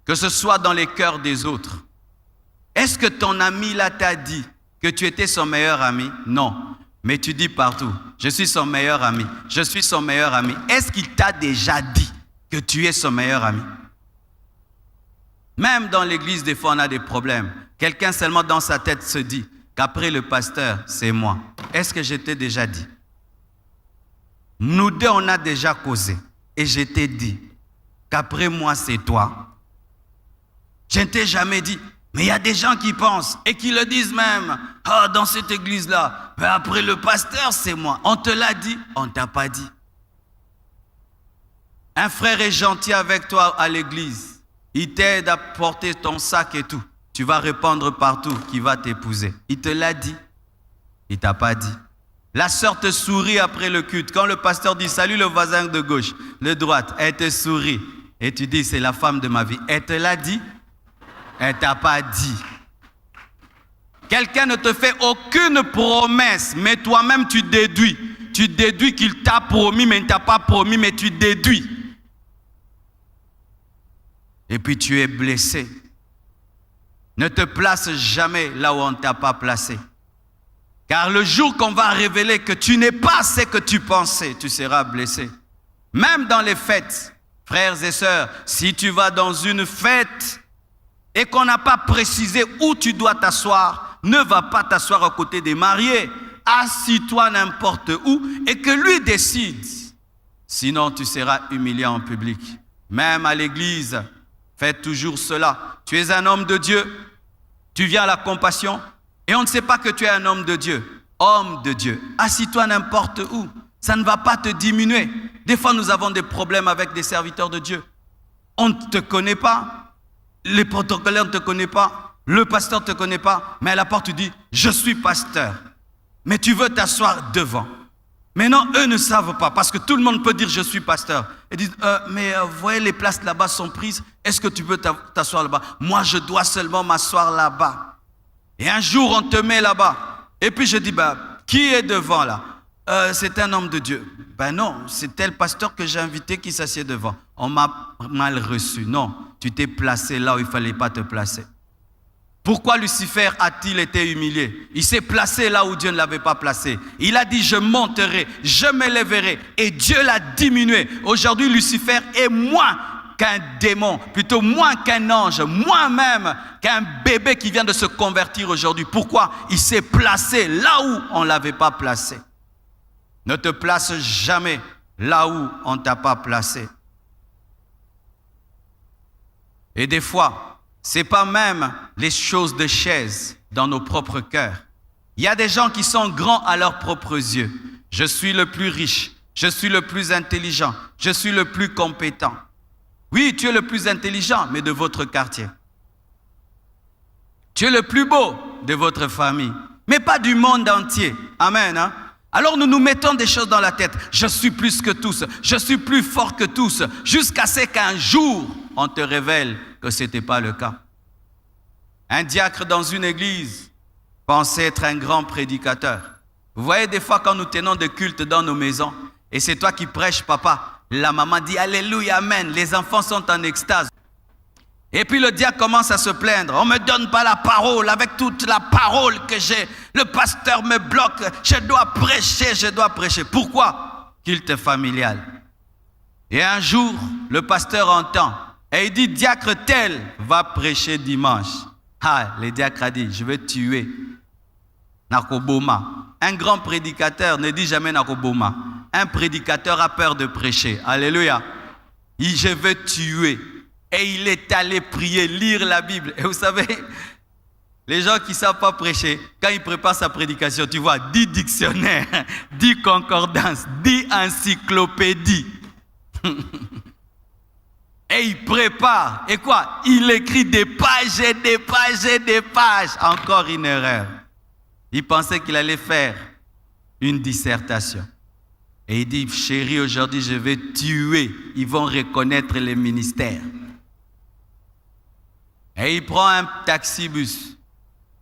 que ce soit dans les cœurs des autres. Est-ce que ton ami là t'a dit que tu étais son meilleur ami? Non, mais tu dis partout, je suis son meilleur ami, je suis son meilleur ami. Est-ce qu'il t'a déjà dit que tu es son meilleur ami? Même dans l'église, des fois, on a des problèmes. Quelqu'un seulement dans sa tête se dit qu'après le pasteur, c'est moi. Est-ce que je t'ai déjà dit? Nous deux, on a déjà causé. Et je t'ai dit qu'après moi, c'est toi. Je ne t'ai jamais dit. Mais il y a des gens qui pensent et qui le disent même. Ah, dans cette église-là, ben après le pasteur, c'est moi. On te l'a dit, on ne t'a pas dit. Un frère est gentil avec toi à l'église. Il t'aide à porter ton sac et tout. Tu vas répandre partout qu'il va t'épouser. Il te l'a dit. Il ne t'a pas dit. La sœur te sourit après le culte. Quand le pasteur dit salut le voisin de gauche, de droite, elle te sourit. Et tu dis c'est la femme de ma vie. Elle te l'a dit. Elle ne t'a pas dit. Quelqu'un ne te fait aucune promesse, mais toi-même tu déduis. Tu déduis qu'il t'a promis, mais il ne t'a pas promis, mais tu déduis. Et puis tu es blessé. Ne te place jamais là où on ne t'a pas placé. Car le jour qu'on va révéler que tu n'es pas ce que tu pensais, tu seras blessé. Même dans les fêtes, frères et sœurs, si tu vas dans une fête et qu'on n'a pas précisé où tu dois t'asseoir, ne va pas t'asseoir à côté des mariés. Assis-toi n'importe où et que lui décide. Sinon, tu seras humilié en public. Même à l'église, fais toujours cela. Tu es un homme de Dieu, tu viens à la compassion et on ne sait pas que tu es un homme de Dieu. Homme de Dieu, assis-toi n'importe où. Ça ne va pas te diminuer. Des fois, nous avons des problèmes avec des serviteurs de Dieu. On ne te connaît pas. Les protocolaires ne te connaissent pas. Le pasteur ne te connaît pas. Mais à la porte, tu dis, je suis pasteur. Mais tu veux t'asseoir devant. Mais non, eux ne savent pas. Parce que tout le monde peut dire, je suis pasteur. Ils disent, vous voyez, les places là-bas sont prises. Est-ce que tu veux t'asseoir là-bas? Moi, je dois seulement m'asseoir là-bas. Et un jour, on te met là-bas. Et puis je dis, qui est devant là? C'est un homme de Dieu. Non, c'est tel pasteur que j'ai invité qui s'assied devant. On m'a mal reçu. Non, tu t'es placé là où il ne fallait pas te placer. Pourquoi Lucifer a-t-il été humilié? Il s'est placé là où Dieu ne l'avait pas placé. Il a dit, je monterai, je m'élèverai. Et Dieu l'a diminué. Aujourd'hui, Lucifer est moins qu'un démon, plutôt moins qu'un ange, moins même qu'un bébé qui vient de se convertir aujourd'hui. Pourquoi? Il s'est placé là où on ne l'avait pas placé. Ne te place jamais là où on ne t'a pas placé. Et des fois, ce n'est pas même les choses de chaise dans nos propres cœurs. Il y a des gens qui sont grands à leurs propres yeux. Je suis le plus riche, je suis le plus intelligent, je suis le plus compétent. Oui, tu es le plus intelligent, mais de votre quartier. Tu es le plus beau de votre famille, mais pas du monde entier. Amen, hein? Alors nous nous mettons des choses dans la tête. Je suis plus que tous, je suis plus fort que tous, jusqu'à ce qu'un jour, on te révèle que ce n'était pas le cas. Un diacre dans une église pensait être un grand prédicateur. Vous voyez, des fois, quand nous tenons des cultes dans nos maisons, et c'est toi qui prêches, papa, la maman dit Alléluia, Amen. Les enfants sont en extase. Et puis le diacre commence à se plaindre. On ne me donne pas la parole. Avec toute la parole que j'ai, le pasteur me bloque. Je dois prêcher. Pourquoi? Culte familial. Et un jour, le pasteur entend. Et il dit, diacre tel va prêcher dimanche. Ah, le diacre a dit, je vais tuer Nakoboma. Un grand prédicateur ne dit jamais Nakoboma. Un prédicateur a peur de prêcher. Alléluia. Il dit, je vais tuer. Et il est allé prier, lire la Bible. Et vous savez, les gens qui ne savent pas prêcher, quand ils préparent sa prédication, tu vois, 10 dictionnaires, 10 concordances, 10 encyclopédies. Et il prépare. Et quoi? Il écrit des pages et des pages et des pages. Encore une erreur. Il pensait qu'il allait faire une dissertation. Et il dit, chérie, aujourd'hui, je vais tuer. Ils vont reconnaître les ministères. Et il prend un taxi-bus.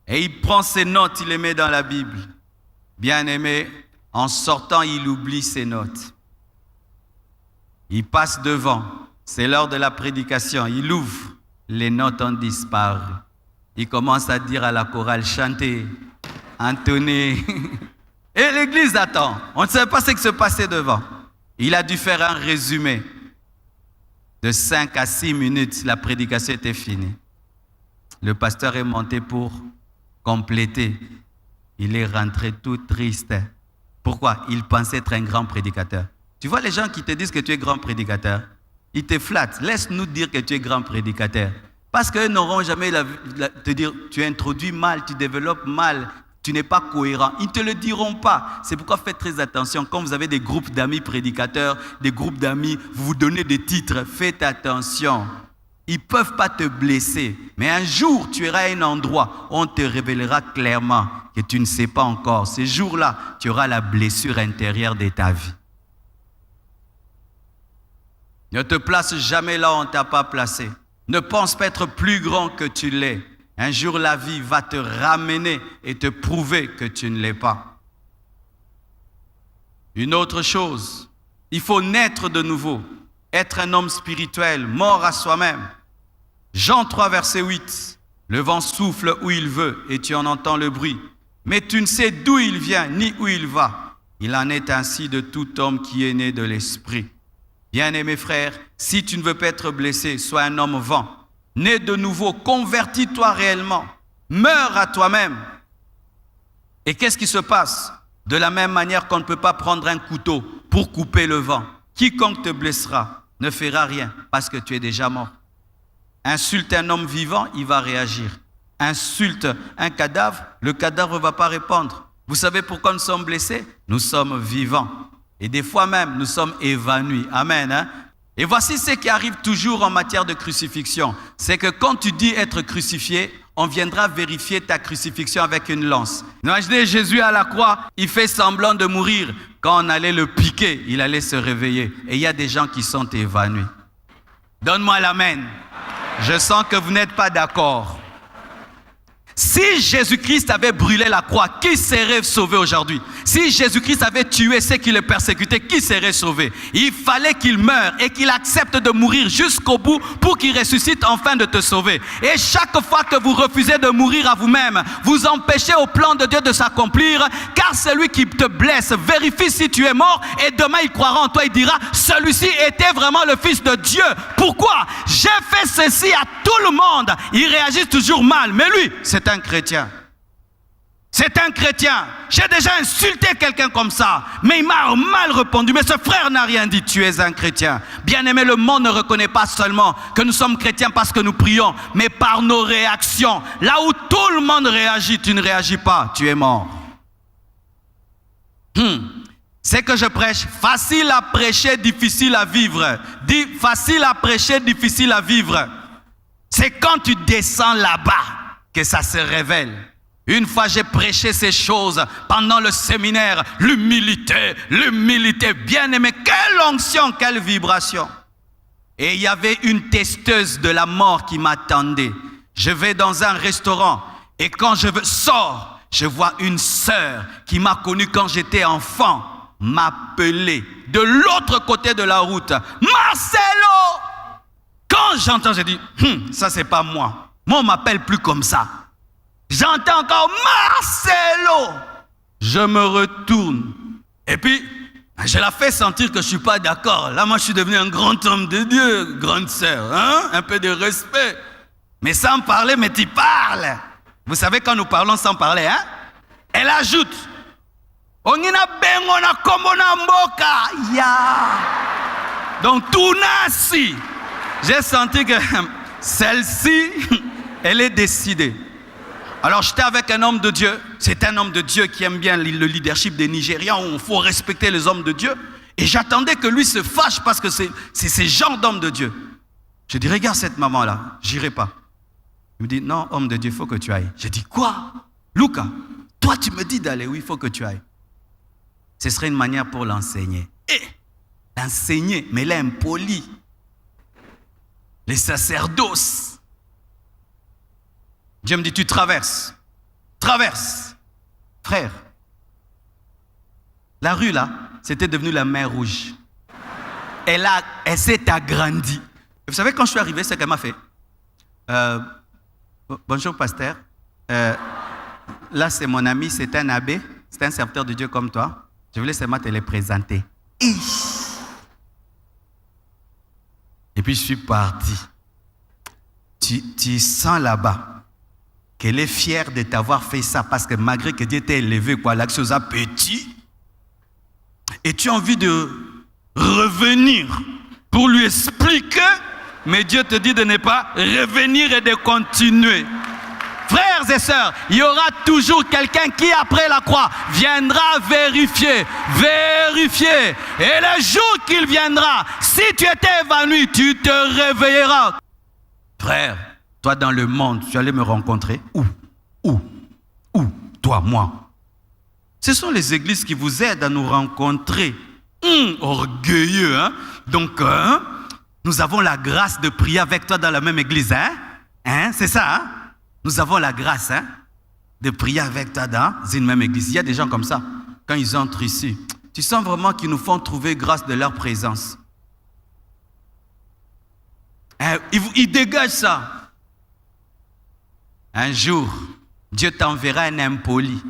Et il prend ses notes, il les met dans la Bible. Bien-aimé, en sortant, il oublie ses notes. Il passe devant. C'est l'heure de la prédication. Il ouvre. Les notes ont disparu. Il commence à dire à la chorale, chantez, entonnez. Et l'église attend. On ne sait pas ce qui se passait devant. Il a dû faire un résumé. De 5 à 6 minutes, la prédication était finie. Le pasteur est monté pour compléter. Il est rentré tout triste. Pourquoi? Il pensait être un grand prédicateur. Tu vois les gens qui te disent que tu es grand prédicateur, ils te flattent. Laisse-nous dire que tu es grand prédicateur. Parce qu'eux n'auront jamais te dire, tu introduis mal, tu développes mal, tu n'es pas cohérent. Ils ne te le diront pas. C'est pourquoi faites très attention. Quand vous avez des groupes d'amis prédicateurs, des groupes d'amis, vous vous donnez des titres, faites attention. Ils ne peuvent pas te blesser. Mais un jour, tu iras à un endroit où on te révélera clairement que tu ne sais pas encore. Ces jours-là, tu auras la blessure intérieure de ta vie. Ne te place jamais là où on ne t'a pas placé. Ne pense pas être plus grand que tu l'es. Un jour, la vie va te ramener et te prouver que tu ne l'es pas. Une autre chose, il faut naître de nouveau, être un homme spirituel, mort à soi-même. Jean 3, verset 8, le vent souffle où il veut et tu en entends le bruit. Mais tu ne sais d'où il vient ni où il va. Il en est ainsi de tout homme qui est né de l'esprit. Bien-aimés frères, si tu ne veux pas être blessé, sois un homme vent. Né de nouveau, convertis-toi réellement. Meurs à toi-même. Et qu'est-ce qui se passe? De la même manière qu'on ne peut pas prendre un couteau pour couper le vent. Quiconque te blessera ne fera rien parce que tu es déjà mort. Insulte un homme vivant, il va réagir. Insulte un cadavre, le cadavre ne va pas répondre. Vous savez pourquoi nous sommes blessés? Nous sommes vivants. Et des fois même, nous sommes évanouis. Amen. Hein? Et voici ce qui arrive toujours en matière de crucifixion. C'est que quand tu dis être crucifié, on viendra vérifier ta crucifixion avec une lance. Imaginez Jésus à la croix, il fait semblant de mourir. Quand on allait le piquer, il allait se réveiller. Et il y a des gens qui sont évanouis. Donne-moi l'amen. Je sens que vous n'êtes pas d'accord. Si Jésus-Christ avait brûlé la croix, qui serait sauvé aujourd'hui? Si Jésus-Christ avait tué ceux qui le persécutaient, qui serait sauvé? Il fallait qu'il meure et qu'il accepte de mourir jusqu'au bout pour qu'il ressuscite enfin de te sauver. Et chaque fois que vous refusez de mourir à vous-même, vous empêchez au plan de Dieu de s'accomplir, car celui qui te blesse vérifie si tu es mort et demain il croira en toi, il dira, celui-ci était vraiment le Fils de Dieu. Pourquoi? J'ai fait ceci à tout le monde. Ils réagissent toujours mal, mais lui, c'est un chrétien. C'est un chrétien. J'ai déjà insulté quelqu'un comme ça, mais il m'a mal répondu. Mais ce frère n'a rien dit. Tu es un chrétien. Bien-aimé, le monde ne reconnaît pas seulement que nous sommes chrétiens parce que nous prions, mais par nos réactions. Là où tout le monde réagit, tu ne réagis pas. Tu es mort. C'est que je prêche. Facile à prêcher, difficile à vivre. Dis facile à prêcher, difficile à vivre. C'est quand tu descends là-bas que ça se révèle. Une fois j'ai prêché ces choses pendant le séminaire, l'humilité, bien-aimé, quelle onction, quelle vibration. Et il y avait une testeuse de la mort qui m'attendait. Je vais dans un restaurant et quand je sors, je vois une sœur qui m'a connu quand j'étais enfant, m'appeler de l'autre côté de la route. Marcelo! Quand j'entends, je dis, ça c'est pas moi. Moi, on ne m'appelle plus comme ça. J'entends encore Marcelo. Je me retourne. Et puis, je la fais sentir que je ne suis pas d'accord. Là, moi, je suis devenu un grand homme de Dieu, grande sœur. Hein? Un peu de respect. Mais sans parler, mais tu parles. Vous savez, quand nous parlons sans parler, hein? Elle ajoute. Ongina bengona komona mboka. Ya. Donc, tout nasi. J'ai senti que celle-ci, elle est décidée. Alors j'étais avec un homme de Dieu. C'est un homme de Dieu qui aime bien le leadership des Nigérians où il faut respecter les hommes de Dieu. Et j'attendais que lui se fâche parce que c'est ce genre d'homme de Dieu. Je dis, regarde cette maman-là, j'irai pas. Il me dit, non, homme de Dieu, il faut que tu ailles. J'ai dit, quoi? Lucas, toi tu me dis d'aller, oui, il faut que tu ailles. Ce serait une manière pour l'enseigner. L'enseigner, mais là, impoli. Les sacerdoces. Dieu me dit, tu traverses. Traverse. Frère, la rue là, c'était devenu la mer Rouge. Elle s'est agrandie. Vous savez, quand je suis arrivé, ce qu'elle m'a fait. Bonjour, pasteur. Là, c'est mon ami, c'est un abbé, c'est un serviteur de Dieu comme toi. Je voulais seulement te les présenter. Et puis, je suis parti. Tu sens là-bas qu'elle est fière de t'avoir fait ça parce que malgré que Dieu t'a élevé, l'action a petit, et tu as envie de revenir pour lui expliquer, mais Dieu te dit de ne pas revenir et de continuer. Frères et sœurs, il y aura toujours quelqu'un qui, après la croix, viendra vérifier. Et le jour qu'il viendra, si tu étais évanoui, tu te réveilleras. Frère, toi dans le monde, tu allais me rencontrer. Où? Toi, moi. Ce sont les églises qui vous aident à nous rencontrer. Orgueilleux, hein? Donc, nous avons la grâce de prier avec toi dans la même église, hein? C'est ça, hein? Nous avons la grâce, de prier avec toi dans une même église. Il y a des gens comme ça, quand ils entrent ici, tu sens vraiment qu'ils nous font trouver grâce de leur présence. Ils dégagent ça. Un jour, Dieu t'enverra un impoli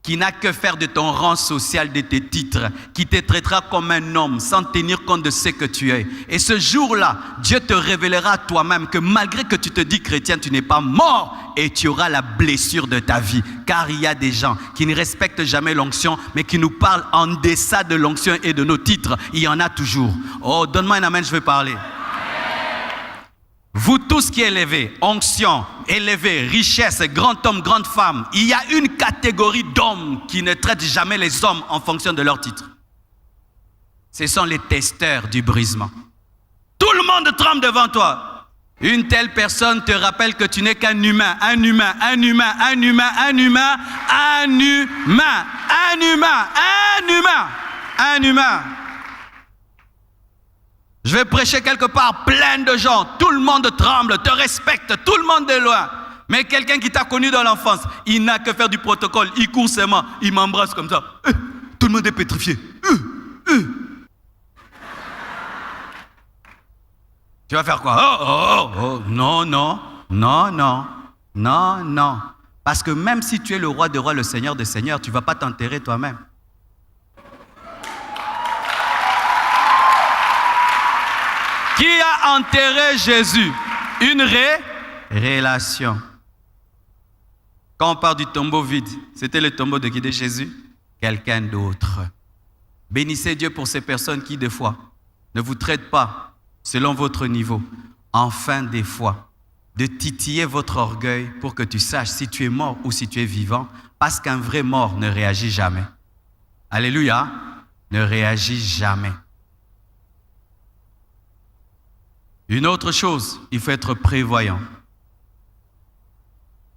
qui n'a que faire de ton rang social, de tes titres, qui te traitera comme un homme sans tenir compte de ce que tu es. Et ce jour-là, Dieu te révélera à toi-même que malgré que tu te dis chrétien, tu n'es pas mort et tu auras la blessure de ta vie. Car il y a des gens qui ne respectent jamais l'onction, mais qui nous parlent en deçà de l'onction et de nos titres. Il y en a toujours. Oh, donne-moi un amen, je vais parler. Vous tous qui élevez, onction, élevé, richesse, grand homme, grande femme, il y a une catégorie d'hommes qui ne traitent jamais les hommes en fonction de leur titre. Ce sont les testeurs du brisement. Tout le monde tremble devant toi. Une telle personne te rappelle que tu n'es qu'un humain, un humain. Je vais prêcher quelque part, plein de gens, tout le monde tremble, te respecte, tout le monde est loin. Mais quelqu'un qui t'a connu dans l'enfance, il n'a que faire du protocole, il court seulement, il m'embrasse comme ça. Tout le monde est pétrifié. Tu vas faire quoi? Non. Parce que même si tu es le roi des rois, le seigneur des seigneurs, tu ne vas pas t'enterrer toi-même. Qui a enterré Jésus? Une relation. Quand on parle du tombeau vide, c'était le tombeau de qui? De Jésus? Quelqu'un d'autre. Bénissez Dieu pour ces personnes qui, des fois, ne vous traitent pas selon votre niveau. Enfin, des fois, de titiller votre orgueil pour que tu saches si tu es mort ou si tu es vivant, parce qu'un vrai mort ne réagit jamais. Alléluia, ne réagit jamais. Une autre chose, il faut être prévoyant.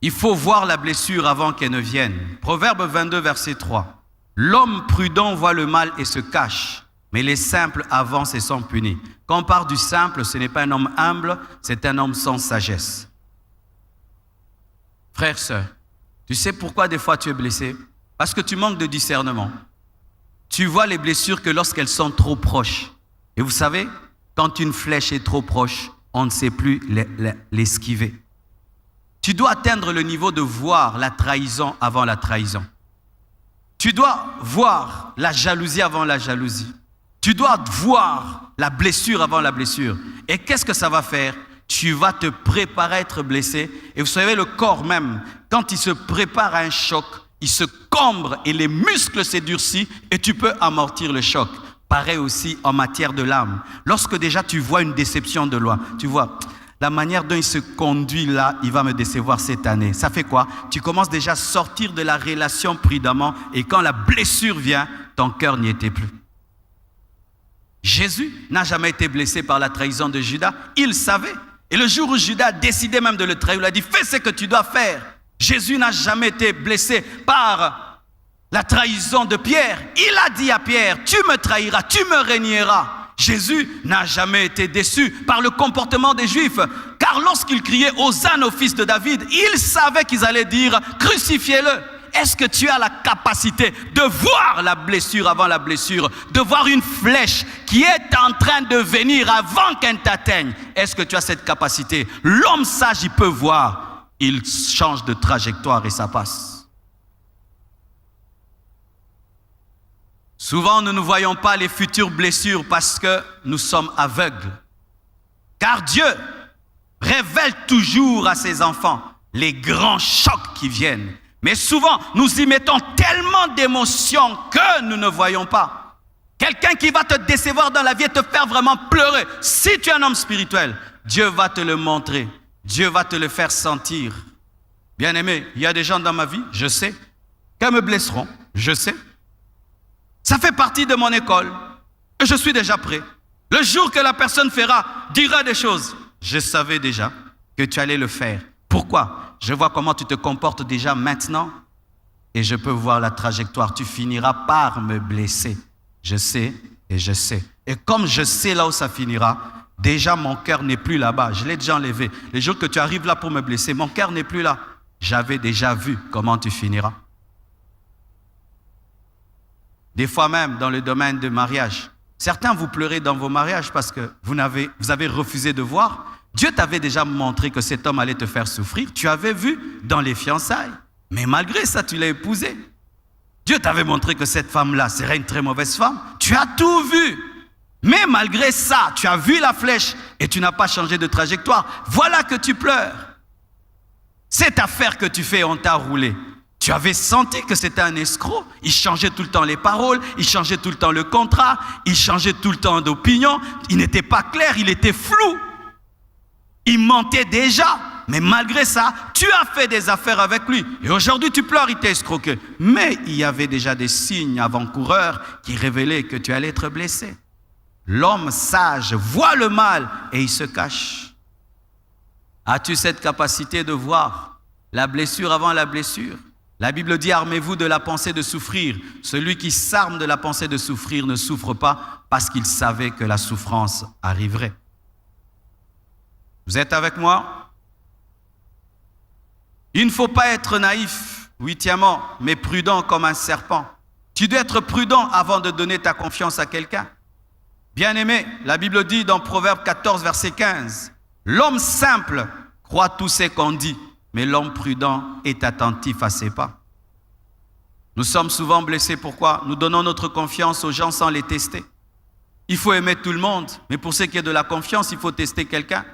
Il faut voir la blessure avant qu'elle ne vienne. Proverbe 22, verset 3. L'homme prudent voit le mal et se cache, mais les simples avancent et sont punis. Quand on parle du simple, ce n'est pas un homme humble, c'est un homme sans sagesse. Frère, sœur, tu sais pourquoi des fois tu es blessé? Parce que tu manques de discernement. Tu vois les blessures que lorsqu'elles sont trop proches. Et vous savez, quand une flèche est trop proche, on ne sait plus l'esquiver. Tu dois atteindre le niveau de voir la trahison avant la trahison. Tu dois voir la jalousie avant la jalousie. Tu dois voir la blessure avant la blessure. Et qu'est-ce que ça va faire? Tu vas te préparer à être blessé. Et vous savez, le corps même, quand il se prépare à un choc, il se cambre et les muscles se durcissent et tu peux amortir le choc. Pareil aussi en matière de l'âme. Lorsque déjà tu vois une déception de loi, tu vois, la manière dont il se conduit là, il va me décevoir cette année. Ça fait quoi? Tu commences déjà à sortir de la relation prudemment et quand la blessure vient, ton cœur n'y était plus. Jésus n'a jamais été blessé par la trahison de Judas. Il savait. Et le jour où Judas a décidé même de le trahir, il a dit, fais ce que tu dois faire. Jésus n'a jamais été blessé par la trahison de Pierre. Il a dit à Pierre, tu me trahiras, tu me régneras. Jésus n'a jamais été déçu par le comportement des Juifs. Car lorsqu'il criait Hosanna au fils de David, il savait qu'ils allaient dire, crucifiez-le. Est-ce que tu as la capacité de voir la blessure avant la blessure, de voir une flèche qui est en train de venir avant qu'elle t'atteigne? Est-ce que tu as cette capacité? L'homme sage, il peut voir. Il change de trajectoire et ça passe. Souvent, nous ne voyons pas les futures blessures parce que nous sommes aveugles. Car Dieu révèle toujours à ses enfants les grands chocs qui viennent. Mais souvent, nous y mettons tellement d'émotions que nous ne voyons pas. Quelqu'un qui va te décevoir dans la vie et te faire vraiment pleurer. Si tu es un homme spirituel, Dieu va te le montrer. Dieu va te le faire sentir. Bien-aimé, il y a des gens dans ma vie, je sais, qu'elles me blesseront, je sais. Ça fait partie de mon école et je suis déjà prêt. Le jour que la personne dira des choses, je savais déjà que tu allais le faire. Pourquoi? Je vois comment tu te comportes déjà maintenant et je peux voir la trajectoire. Tu finiras par me blesser. Je sais et je sais. Et comme je sais là où ça finira, déjà mon cœur n'est plus là-bas. Je l'ai déjà enlevé. Les jours que tu arrives là pour me blesser, mon cœur n'est plus là. J'avais déjà vu comment tu finiras. Des fois même dans le domaine de mariage. Certains vous pleurez dans vos mariages parce que vous avez refusé de voir. Dieu t'avait déjà montré que cet homme allait te faire souffrir. Tu avais vu dans les fiançailles. Mais malgré ça, tu l'as épousé. Dieu t'avait montré que cette femme-là serait une très mauvaise femme. Tu as tout vu. Mais malgré ça, tu as vu la flèche et tu n'as pas changé de trajectoire. Voilà que tu pleures. Cette affaire que tu fais, on t'a roulé. Tu avais senti que c'était un escroc. Il changeait tout le temps les paroles, il changeait tout le temps le contrat, il changeait tout le temps d'opinion. Il n'était pas clair, il était flou. Il mentait déjà, mais malgré ça, tu as fait des affaires avec lui. Et aujourd'hui, tu pleures, il t'a escroqué. Mais il y avait déjà des signes avant-coureurs qui révélaient que tu allais être blessé. L'homme sage voit le mal et il se cache. As-tu cette capacité de voir la blessure avant la blessure? La Bible dit, armez-vous de la pensée de souffrir. Celui qui s'arme de la pensée de souffrir ne souffre pas parce qu'il savait que la souffrance arriverait. Vous êtes avec moi? Il ne faut pas être naïf, huitièmement, mais prudent comme un serpent. Tu dois être prudent avant de donner ta confiance à quelqu'un. Bien-aimé, la Bible dit dans Proverbe 14, verset 15, « L'homme simple croit tout ce qu'on dit, mais l'homme prudent est attentif à ses pas. » Nous sommes souvent blessés. Pourquoi? Nous donnons notre confiance aux gens sans les tester. Il faut aimer tout le monde, mais pour ce qui est de la confiance, il faut tester quelqu'un.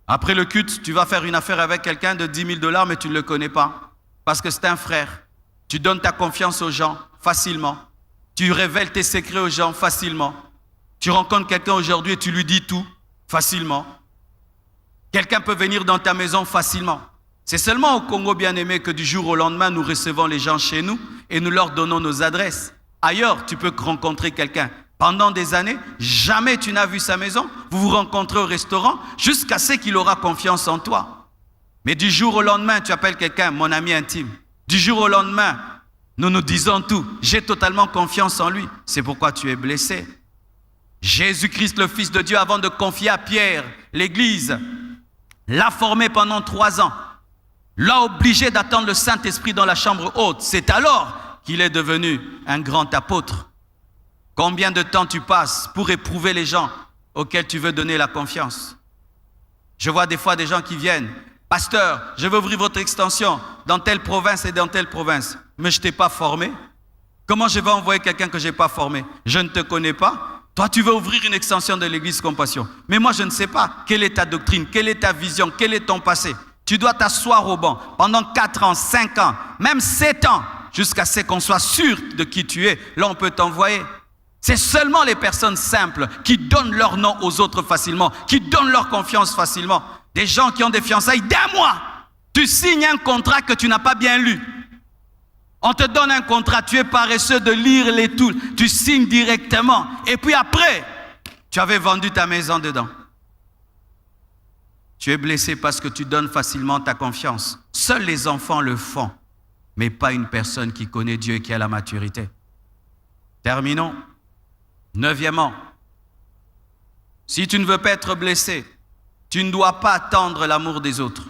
Après le culte, tu vas faire une affaire avec quelqu'un de 10 000 $, mais tu ne le connais pas. Parce que c'est un frère. Tu donnes ta confiance aux gens facilement. Tu révèles tes secrets aux gens facilement. Tu rencontres quelqu'un aujourd'hui et tu lui dis tout facilement. Quelqu'un peut venir dans ta maison facilement. C'est seulement au Congo, bien-aimé, que du jour au lendemain, nous recevons les gens chez nous et nous leur donnons nos adresses. Ailleurs, tu peux rencontrer quelqu'un. Pendant des années, jamais tu n'as vu sa maison. Vous vous rencontrez au restaurant jusqu'à ce qu'il aura confiance en toi. Mais du jour au lendemain, tu appelles quelqu'un, mon ami intime. Du jour au lendemain, nous nous disons tout. J'ai totalement confiance en lui. C'est pourquoi tu es blessé. Jésus-Christ, le Fils de Dieu, avant de confier à Pierre l'Église, l'a formé pendant 3 ans. L'a obligé d'attendre le Saint-Esprit dans la chambre haute. C'est alors qu'il est devenu un grand apôtre. Combien de temps tu passes pour éprouver les gens auxquels tu veux donner la confiance? Je vois des fois des gens qui viennent. Pasteur, je veux ouvrir votre extension dans telle province et dans telle province. Mais je ne t'ai pas formé. Comment je vais envoyer quelqu'un que je n'ai pas formé? Je ne te connais pas. Toi, tu veux ouvrir une extension de l'Église Compassion. Mais moi, je ne sais pas quelle est ta doctrine, quelle est ta vision, quel est ton passé. Tu dois t'asseoir au banc pendant 4 ans, 5 ans, même 7 ans, jusqu'à ce qu'on soit sûr de qui tu es. Là, on peut t'envoyer. C'est seulement les personnes simples qui donnent leur nom aux autres facilement, qui donnent leur confiance facilement. Des gens qui ont des fiançailles d'1 mois. Tu signes un contrat que tu n'as pas bien lu. On te donne un contrat, tu es paresseux de lire les tout, tu signes directement. Et puis après, tu avais vendu ta maison dedans. Tu es blessé parce que tu donnes facilement ta confiance. Seuls les enfants le font, mais pas une personne qui connaît Dieu et qui a la maturité. Terminons. 9e, si tu ne veux pas être blessé, tu ne dois pas attendre l'amour des autres,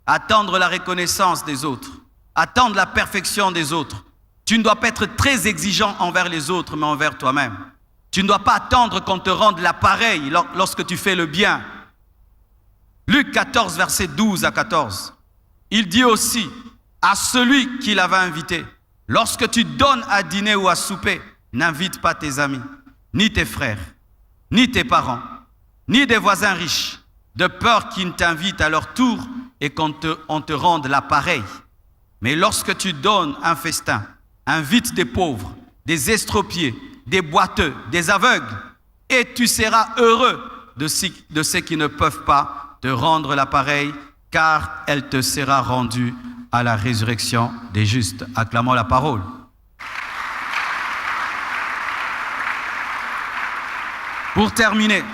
attendre la reconnaissance des autres, attendre la perfection des autres. Tu ne dois pas être très exigeant envers les autres, mais envers toi-même. Tu ne dois pas attendre qu'on te rende l'appareil lorsque tu fais le bien. Luc 14, verset 12 à 14. Il dit aussi à celui qui l'avait invité, lorsque tu donnes à dîner ou à souper, n'invite pas tes amis, ni tes frères, ni tes parents, ni des voisins riches, de peur qu'ils ne t'invitent à leur tour et qu'on te rende l'appareil. Mais lorsque tu donnes un festin, invite des pauvres, des estropiés, des boiteux, des aveugles, et tu seras heureux de ceux qui ne peuvent pas te rendre l'appareil, car elle te sera rendue à la résurrection des justes. Acclamons la parole. Pour terminer,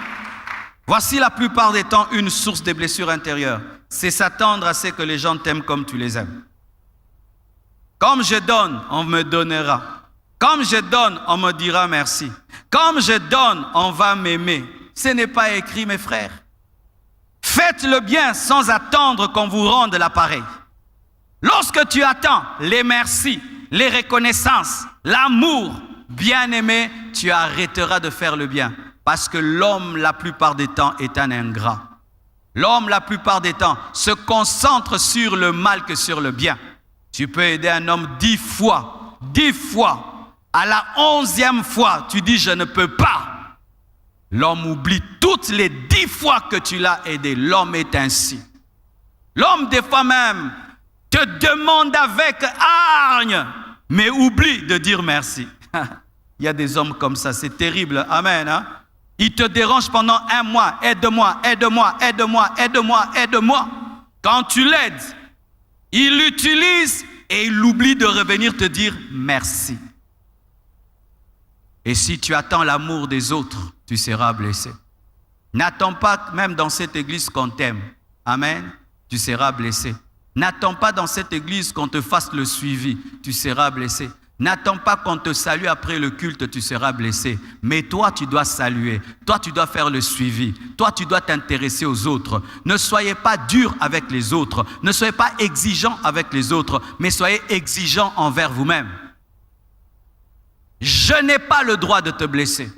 voici la plupart des temps une source de blessures intérieures. C'est s'attendre à ce que les gens t'aiment comme tu les aimes. Comme je donne, on me donnera. Comme je donne, on me dira merci. Comme je donne, on va m'aimer. Ce n'est pas écrit, mes frères. Faites le bien sans attendre qu'on vous rende l'appareil. Lorsque tu attends les merci, les reconnaissances, l'amour, bien-aimé, tu arrêteras de faire le bien. Parce que l'homme, la plupart des temps, est un ingrat. L'homme, la plupart des temps, se concentre sur le mal que sur le bien. Tu peux aider un homme 10 fois. À la 11e fois, tu dis « je ne peux pas ». L'homme oublie toutes les 10 fois que tu l'as aidé. L'homme est ainsi. L'homme, des fois même, te demande avec hargne, mais oublie de dire merci. Il y a des hommes comme ça, c'est terrible. Amen. Hein? Il te dérange pendant 1 mois. Aide-moi, aide-moi, aide-moi, aide-moi, aide-moi. Quand tu l'aides, il l'utilise et il oublie de revenir te dire merci. Et si tu attends l'amour des autres, tu seras blessé. N'attends pas, même dans cette église, qu'on t'aime. Amen. Tu seras blessé. N'attends pas dans cette église qu'on te fasse le suivi. Tu seras blessé. N'attends pas qu'on te salue après le culte, tu seras blessé. Mais toi, tu dois saluer. Toi, tu dois faire le suivi. Toi, tu dois t'intéresser aux autres. Ne soyez pas dur avec les autres. Ne soyez pas exigeant avec les autres, mais soyez exigeant envers vous-même. Je n'ai pas le droit de te blesser,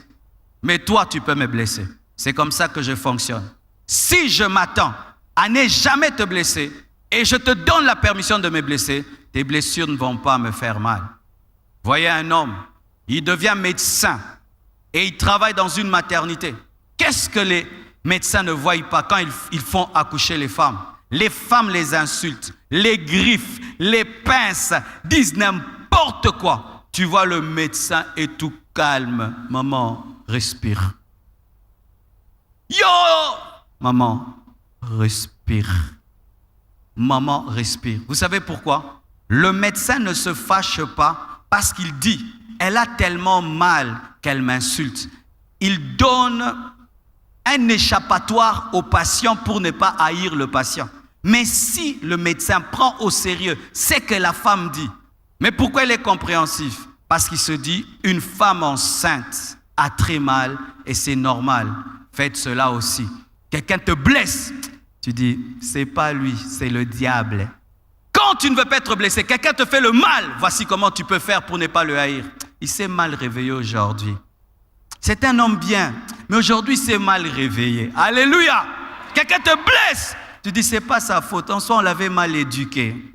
mais toi, tu peux me blesser. C'est comme ça que je fonctionne. Si je m'attends à ne jamais te blesser et je te donne la permission de me blesser, tes blessures ne vont pas me faire mal. Voyez un homme, il devient médecin et il travaille dans une maternité. Qu'est-ce que les médecins ne voient pas quand ils font accoucher les femmes? Les femmes les insultent, les griffent, les pincent, disent n'importe quoi. Tu vois, le médecin est tout calme. Maman, respire. Yo! Maman, respire. Maman, respire. Vous savez pourquoi? Le médecin ne se fâche pas parce qu'il dit, elle a tellement mal qu'elle m'insulte. Il donne un échappatoire au patient pour ne pas haïr le patient. Mais si le médecin prend au sérieux ce que la femme dit, mais pourquoi il est compréhensif? Parce qu'il se dit, une femme enceinte a très mal et c'est normal. Faites cela aussi. Quelqu'un te blesse, tu dis, c'est pas lui, c'est le diable. Quand tu ne veux pas être blessé, quelqu'un te fait le mal, voici comment tu peux faire pour ne pas le haïr. Il s'est mal réveillé aujourd'hui. C'est un homme bien, mais aujourd'hui il s'est mal réveillé. Alléluia! Quelqu'un te blesse, tu dis, c'est pas sa faute, en soi on l'avait mal éduqué.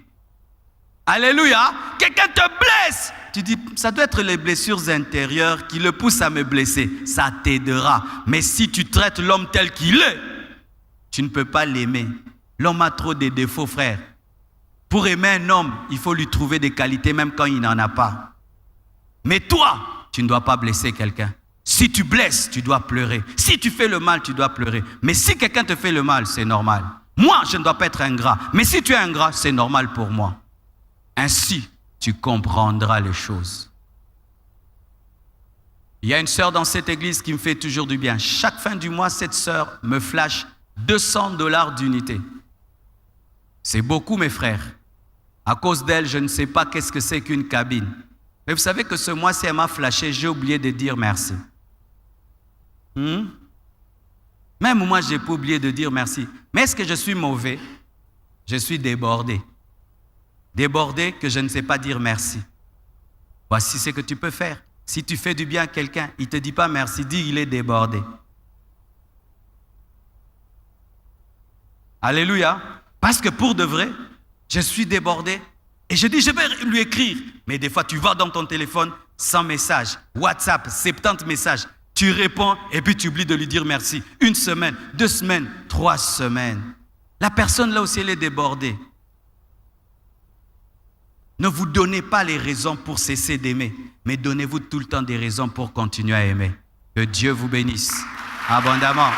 Alléluia! Quelqu'un te blesse, tu dis, ça doit être les blessures intérieures qui le poussent à me blesser. Ça t'aidera. Mais si tu traites l'homme tel qu'il est, tu ne peux pas l'aimer. L'homme a trop de défauts, frère. Pour aimer un homme, il faut lui trouver des qualités même quand il n'en a pas. Mais toi, tu ne dois pas blesser quelqu'un. Si tu blesses, tu dois pleurer. Si tu fais le mal, tu dois pleurer. Mais si quelqu'un te fait le mal, c'est normal. Moi, je ne dois pas être ingrat. Mais si tu es ingrat, c'est normal pour moi. Ainsi, tu comprendras les choses. Il y a une sœur dans cette église qui me fait toujours du bien. Chaque fin du mois, cette sœur me flash $200 d'unité. C'est beaucoup, mes frères. À cause d'elle, je ne sais pas qu'est-ce que c'est qu'une cabine. Mais vous savez que ce mois-ci, elle m'a flashé, j'ai oublié de dire merci. Même moi, je n'ai pas oublié de dire merci. Mais est-ce que je suis mauvais? Je suis débordé. Débordé que je ne sais pas dire merci. Voici ce que tu peux faire. Si tu fais du bien à quelqu'un, il ne te dit pas merci, dis il est débordé. Alléluia. Parce que pour de vrai, je suis débordé et je dis je vais lui écrire. Mais des fois, tu vas dans ton téléphone, 100 messages, WhatsApp, 70 messages. Tu réponds et puis tu oublies de lui dire merci. 1 semaine, 2 semaines, 3 semaines. La personne là aussi, elle est débordée. Ne vous donnez pas les raisons pour cesser d'aimer, mais donnez-vous tout le temps des raisons pour continuer à aimer. Que Dieu vous bénisse abondamment.